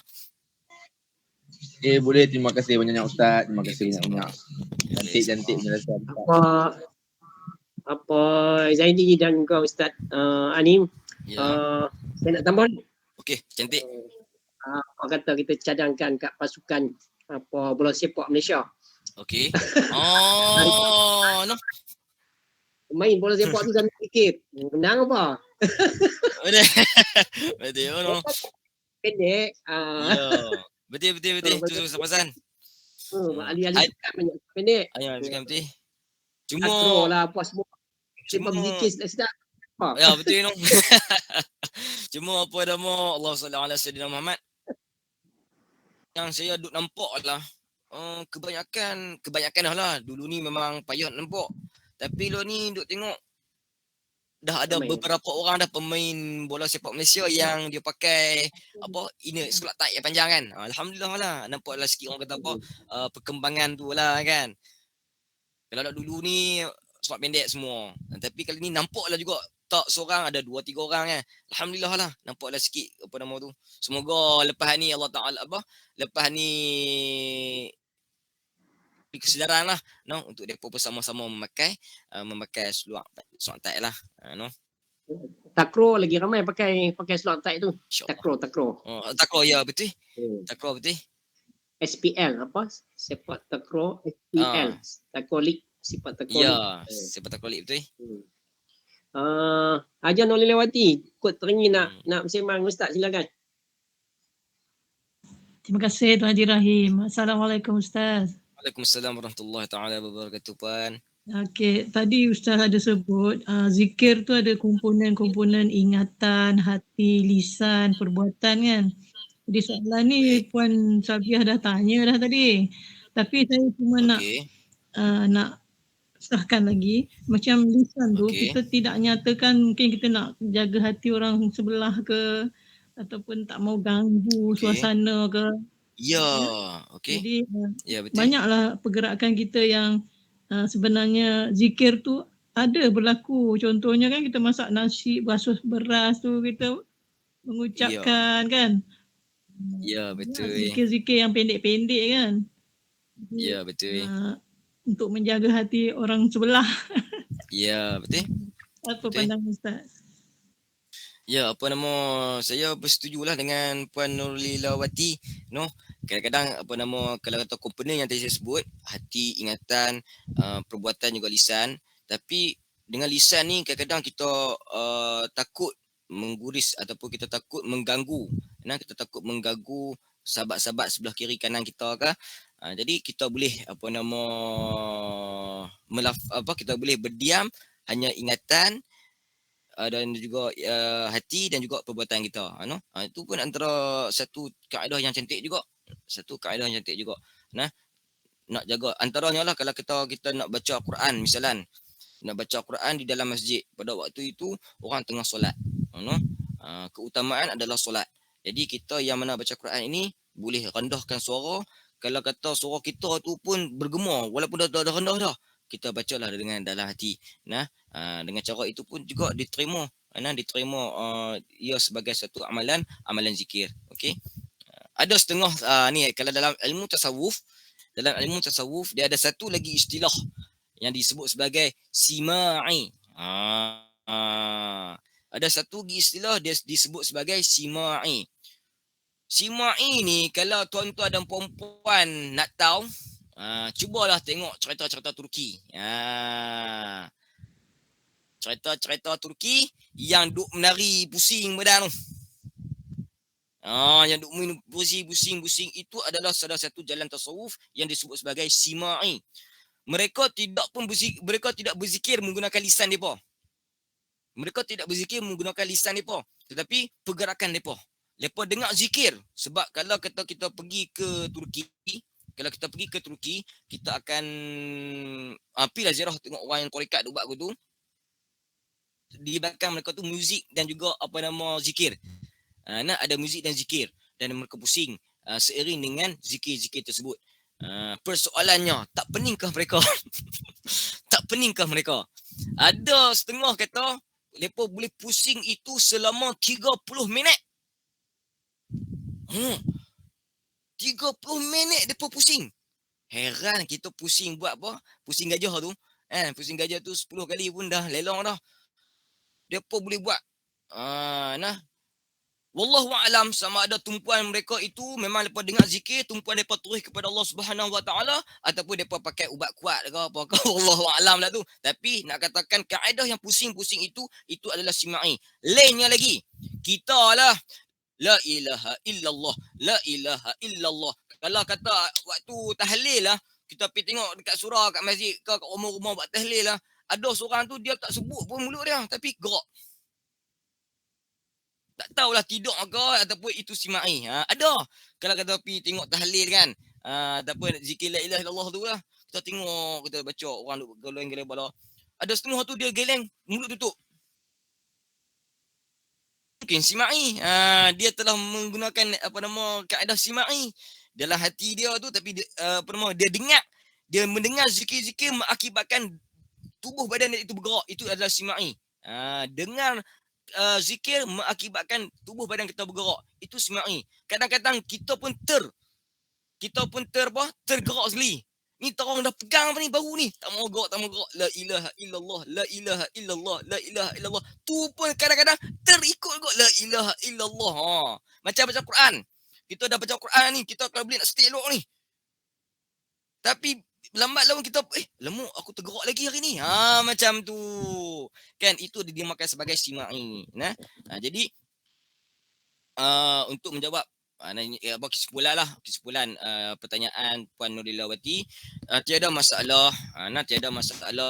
Boleh. Terima kasih banyak Ustaz. Terima kasih banyak. Cantik-cantik penjelasan. Apa Zaidi dan kau Ustaz Anim, saya nak tambah. Okey, cantik. Apa kata kita cadangkan kat pasukan bola sepak Malaysia. Okey. No. Main bola sepak tu sambil fikir, menang apa? Betul, no. Pendek. Ya. Betul. Itu pesan. Ali-ali banyak pendek. Ayah cakap betul. Cuma Akro lah apa semua. Sebab zikir sedap. Ya, betul no. Cuma Allah sallallahu alaihi wasallam Muhammad. Yang saya duk nampak lah, kebanyakan dah lah. Dulu ni memang payah nampak. Tapi lo ni duk tengok dah ada beberapa orang dah pemain bola sepak Malaysia yang dia pakai sekolah tai yang panjang kan. Alhamdulillah lah. Nampak lah sikit orang kata perkembangan tu lah kan. Kalau dulu ni sepak pendek semua. Tapi kali ni nampak lah juga tak seorang, ada 2-3 orang kan. Alhamdulillah lah. Nampak lah sikit tu. Semoga lepas ni Allah Ta'ala lepas ni kesedaran lah, no, untuk mereka bersama-sama memakai seluar tai lah, no. Takro lagi ramai pakai seluar tai tu. Takro. Takro ya betul. Takro betul. SPL sepak takro SPL. Takro League sepak takro. Ya, sepak takro League betul. Haja Nolilawati, kod teringin nak bersembang Ustaz, silakan. Terima kasih Tuan Haji Rahim. Assalamualaikum Ustaz. Waalaikumsalam warahmatullahi taala wabarakatuh Puan. Okey, tadi Ustaz ada sebut zikir tu ada komponen-komponen ingatan, hati, lisan, perbuatan kan. Jadi soalan ni Puan Sabiah dah tanya dah tadi. Tapi saya cuma nak sahkan lagi, macam lisan tu kita tidak nyatakan mungkin kita nak jaga hati orang sebelah ke ataupun tak mau ganggu suasana ke. Ya, okey. Jadi betul. Banyaklah pergerakan kita yang sebenarnya zikir tu ada berlaku. Contohnya kan kita masak nasi, basuh beras tu kita mengucapkan kan. Ya, betul. Zikir-zikir yang pendek-pendek kan. Ya, betul. Untuk menjaga hati orang sebelah. Ya, betul. Apa pandangan Ustaz? Ya, apa nama, saya bersetujulah dengan Puan Nurlilawati, no. Kadang-kadang apa nama, kalau kata komponen yang tadi saya sebut, hati, ingatan, perbuatan juga lisan. Tapi dengan lisan ni kadang-kadang kita takut mengguris ataupun kita takut mengganggu. Nah, kita takut mengganggu sahabat-sahabat sebelah kiri kanan kita ke. Jadi kita boleh apa nama kita boleh berdiam hanya ingatan dan juga hati dan juga perbuatan kita. Itu pun antara satu kaedah yang cantik juga. Satu kaedah yang cantik juga. Nah, nak jaga antaranya lah kalau kita nak baca Quran misalan. Nak baca Quran di dalam masjid. Pada waktu itu orang tengah solat. Keutamaan adalah solat. Jadi kita yang mana baca Quran ini boleh rendahkan suara. Kalau kata suara kita tu pun bergema walaupun dah rendah dah. Kita bacalah dengan dalam hati. Nah, dengan cara itu pun juga diterima ia sebagai satu amalan zikir. Okey. Ada setengah ni kalau dalam ilmu tasawuf dia ada satu lagi istilah yang disebut sebagai sima'i. Ada satu lagi istilah dia disebut sebagai sima'i. Sima'i ni kalau tuan-tuan dan puan-puan nak tahu, cubalah tengok cerita-cerita Turki. Cerita-cerita Turki yang duk menari pusing badan tu. Yang duk minum pusing itu adalah salah satu jalan tasawuf yang disebut sebagai sima'i. Mereka tidak berzikir menggunakan lisan depa. Tetapi pergerakan depa. Depa dengar zikir. Sebab kalau kita pergi ke Turki, kita akan pergilah ziarah tengok orang yang tarekat duk buat tu. Di belakang mereka tu muzik dan juga zikir. Ada muzik dan zikir dan mereka pusing seiring dengan zikir-zikir tersebut. Persoalannya, tak peningkah mereka? Tak peningkah mereka? Ada setengah kata mereka boleh pusing itu selama 30 minit. 30 minit mereka pusing. Heran kita pusing buat apa? Pusing gajah tu. Pusing gajah tu 10 kali pun dah lelong dah. Mereka boleh buat. Wallahu a'lam sama ada tumpuan mereka itu memang depa dengar zikir, tumpuan depa terus kepada Allah Subhanahu Wa Taala ataupun depa pakai ubat kuat ke apa ke wallahu a'lam lah tu. Tapi nak katakan kaedah yang pusing-pusing itu adalah sima'i. Lainnya lagi, kita lah la ilaha illallah, la ilaha illallah. Kalau kata waktu tahlil lah, kita pergi tengok dekat surau kat masjid ke kat rumah-rumah buat tahlil lah, ada seorang tu dia tak sebut pun mulut dia tapi gerak. Tak tahulah tidur ke ataupun itu sima'i. Ada. Kalau kata pergi tengok tahlil kan. Ataupun zikir la ilaha illallah tu lah. Kita tengok, kita baca orang duk geleng-geleng bala. Ada setengah tu dia geleng, mulut tutup. Mungkin sima'i. Dia telah menggunakan kaedah sima'i dalam hati dia tu, tapi dia dengar, dia mendengar zikir-zikir mengakibatkan tubuh badan dia itu bergerak. Itu adalah sima'i. Dengar zikir mengakibatkan tubuh badan kita bergerak. Itu sima'i. Kadang-kadang kita pun tergerak sekali. Ni terang dah pegang apa ni baru ni. Tak mau gerak. La ilaha illallah, la ilaha illallah, la ilaha illallah. Tu pun kadang-kadang terikut juga la ilaha illallah. Macam baca Quran. Kita dah baca Quran ni, kita kalau boleh nak stay elok ni. Tapi lambat laun kita lemuk aku tergerak lagi hari ni. Macam tu. Kan itu dimakan sebagai sima'i. Jadi untuk menjawab kesimpulan pertanyaan Puan Nurlilawati, tiada masalah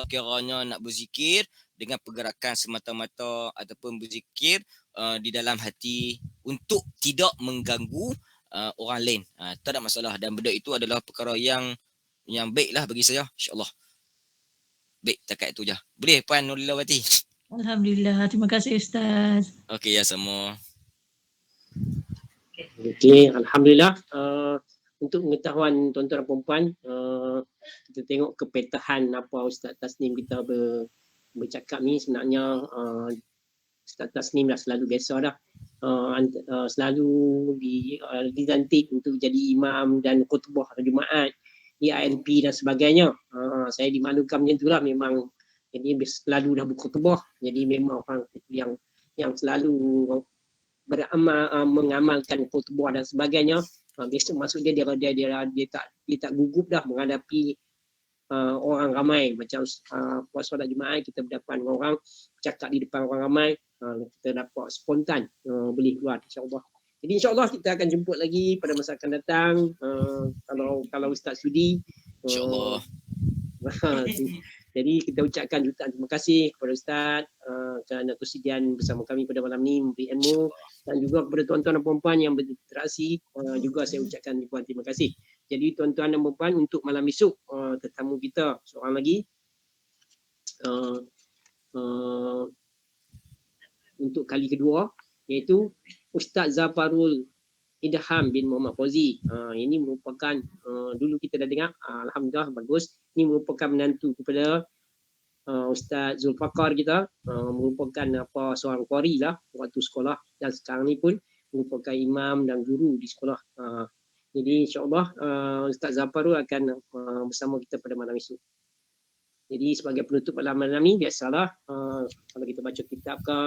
kiranya nak berzikir dengan pergerakan semata-mata ataupun berzikir di dalam hati untuk tidak mengganggu orang lain. Tak ada masalah dan benda itu adalah perkara yang baiklah bagi saya, insya-Allah. Baik, takat itu je. Boleh Puan Nurlilawati? Alhamdulillah. Terima kasih Ustaz. Okey, ya semua. Okey, alhamdulillah. Untuk pengetahuan tuan-tuan dan puan-puan, kita tengok kepetahan apa Ustaz Tasnim kita bercakap ni sebenarnya Ustaz Tasnim dah selalu biasa dah. Selalu dilantik untuk jadi imam dan khutbah Jumaat di INP dan sebagainya. Saya dimaklumkan macam itulah, memang jadi selalu dah berkhutbah, jadi memang orang yang yang selalu mengamalkan khutbah dan sebagainya. Besok masuk dia tak gugup dah menghadapi orang ramai. Macam puas solat Jumaat kita berdepan dengan orang, cakap di depan orang ramai, kita dapat spontan boleh keluar, insyaAllah. Jadi insyaAllah kita akan jemput lagi pada masa akan datang, kalau Ustaz sudi. InsyaAllah. Jadi kita ucapkan jutaan terima kasih kepada Ustaz kerana kesediaan bersama kami pada malam ni memberi ilmu, dan juga kepada tuan-tuan dan puan-puan yang berinteraksi, juga saya ucapkan ribuan terima kasih. Jadi tuan-tuan dan puan-puan, untuk malam esok tetamu kita seorang lagi, untuk kali kedua, iaitu Ustaz Zafarul Idham bin Muhammad Fauzi. Ini merupakan, dulu kita dah dengar, alhamdulillah bagus. Ini merupakan menantu kepada Ustaz Zulfaqar kita, merupakan seorang qari lah waktu sekolah, dan sekarang ni pun merupakan imam dan guru di sekolah. Jadi insyaAllah Ustaz Zafarul akan bersama kita pada malam esok. Jadi sebagai penutup malam ni, biasalah kalau kita baca kitab ke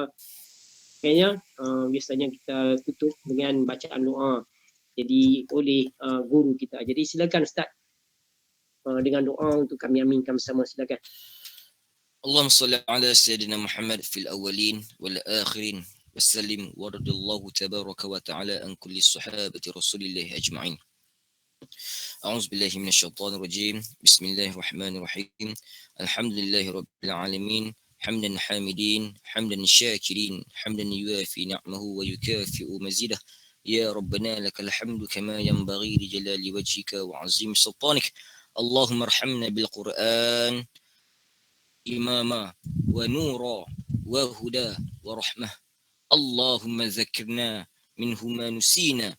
kayaknya, biasanya kita tutup dengan bacaan doa. Jadi oleh guru kita. Jadi silakan Ustaz dengan doa untuk kami aminkan bersama, silakan. اللهم صل على سيدنا محمد في الأولين والآخرين وسلم ورضي الله تبارك وتعالى عن كل الصحابة رسول الله أجمعين. أعوذ بالله من الشيطان الرجيم. بسم الله الرحمن الرحيم. الحمد لله رب العالمين حمدا حامدين حمدا شاكرين حمدا يوافي نعمه ويكافئ مزيده. يا ربنا لك الحمد كما ينبغي لجلال وجهك وعظيم سلطانك. اللهم ارحمنا بالقرآن إماما ونورا وهدى ورحمة. اللهم ذكرنا منه ما نسينا،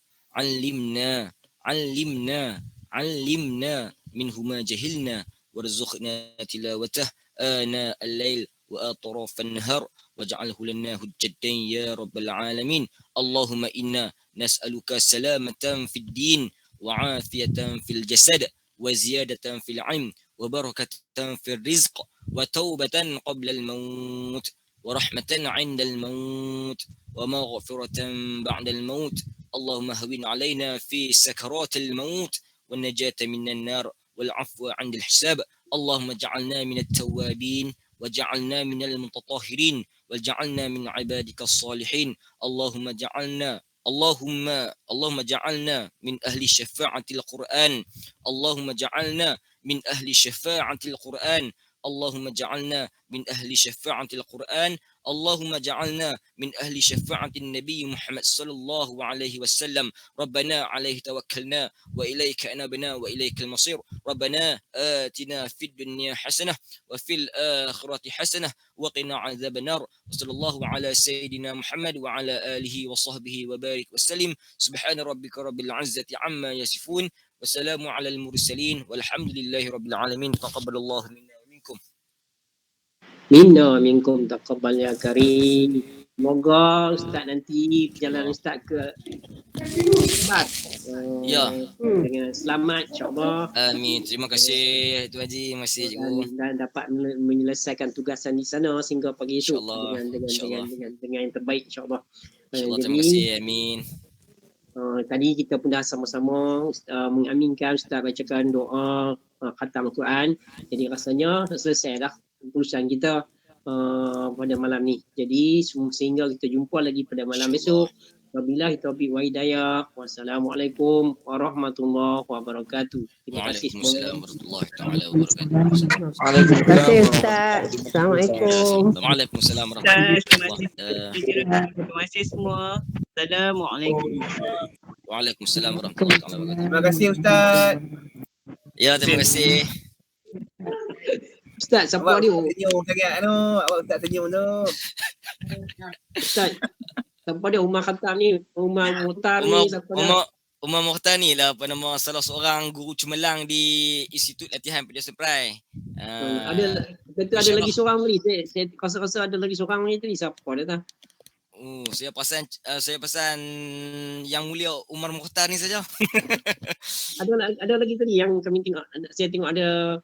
علمنا منه ما جهلنا، وارزقنا تلاوته آناء الليل وأطراف النهار، واجعله لنا حجة يا رب العالمين. اللهم إنا نسألك سلامة في الدين وعافية في الجسد وزيادة في العلم وبركة في الرزق وتوبة قبل الموت ورحمة عند الموت ومغفرة بعد الموت. اللهم هون علينا في سكرات الموت والنجاة من النار والعفو عند الحساب. اللهم اجعلنا من التوابين وجعلنا من المتطهرين وجعلنا من عبادك الصالحين. اللهم جعلنا من أهل شفاعة القرآن. اللهم جعلنا من أهل شفاعة القرآن. اللهم جعلنا من أهل شفاعة القرآن. اللهم جعلنا من أهل شفاعة النبي محمد صلى الله عليه وسلم. ربنا عليه توكلنا وإليك أنبنا وإليك المصير. ربنا آتنا في الدنيا حسنة وفي الآخرة حسنة وقنا عذاب النار. وصلى الله على سيدنا محمد وعلى آله وصحبه وبارك وسلم. سبحان ربك رب العزة عما يصفون والسلام على المرسلين والحمد لله رب العالمين. تقبل الله منا ومنكم. Minna minkum taqabbal ya karim. Semoga Ustaz nanti perjalanan Ustaz ke Tibet Ya. dengan selamat, insyaAllah. Amin. Terima kasih Tuan Haji. Terima kasih Cikgu. Dan dapat menyelesaikan tugasan di sana sehingga pagi esok InsyaAllah. dengan yang terbaik, insyaAllah. InsyaAllah. Terima kasih. Amin. Tadi kita pun dah sama-sama mengaminkan Ustaz bacakan doa khatam Al-Quran. Jadi rasanya selesai dah urusan kita pada malam ni. Jadi sehingga kita jumpa lagi pada malam esok. Wabillahi taufiq wa hidayah. Wassalamualaikum warahmatullahi wabarakatuh. Terima kasih semua. Waalaikumsalam warahmatullahi taala wabarakatuh. Terima kasih Ustaz. Assalamualaikum. Waalaikumsalam warahmatullahi wabarakatuh. Terima kasih semua. Assalamualaikum. Waalaikumsalam warahmatullahi wabarakatuh. Terima kasih Ustaz. Ya, terima kasih. Ustaz, siapa dia? Senyum sangat tu. Awak tak senyum tu. Ustaz, siapa dia? Umar Khatam ni? Umar Muhtar ni? Siapa dia? Umar Muhtar ni lah apa nama salah seorang guru cemerlang di Institut Latihan Pedia Supply. Ada lagi seorang ni. Saya rasa ada lagi seorang ni tadi. Siapa dia tak? Saya perasan yang mulia Umar Muhtar ni saja. Ada lagi tadi yang kami tengok. Saya tengok ada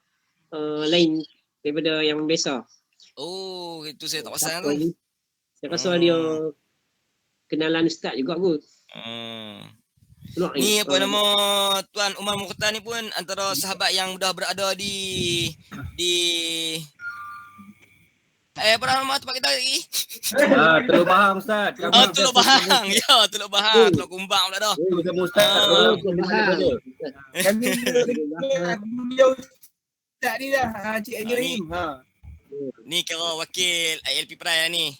lain daripada yang biasa. Oh, itu saya tak perasan Siapa tu. ni? Saya rasa dia kenalan Ustaz juga kot. Pulak Ni apa nama Tuan Umar Mukhtar ni pun antara sahabat yang dah berada di apa nama tempat kita lagi? Teluk Bahang Ustaz. Teluk Bahang. Ya, Teluk Bahang, Teluk Kumbang pula dah. Bersama Ustaz. Kami beliau Ustaz ni dah, Cik Anjurim. Ni kira wakil ILP Pride ni.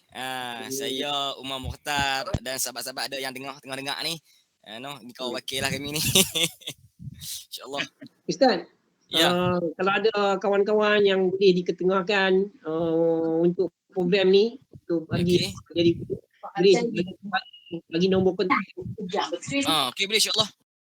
Saya Umar Mukhtar dan sahabat-sahabat ada yang tengah dengar ni. Ni kau wakil lah kami ni. InsyaAllah. Ustaz, Ya. kalau ada kawan-kawan yang boleh diketengahkan untuk program ni, untuk bagi jadi boleh bagi nombor kontak. Okey boleh insyaAllah.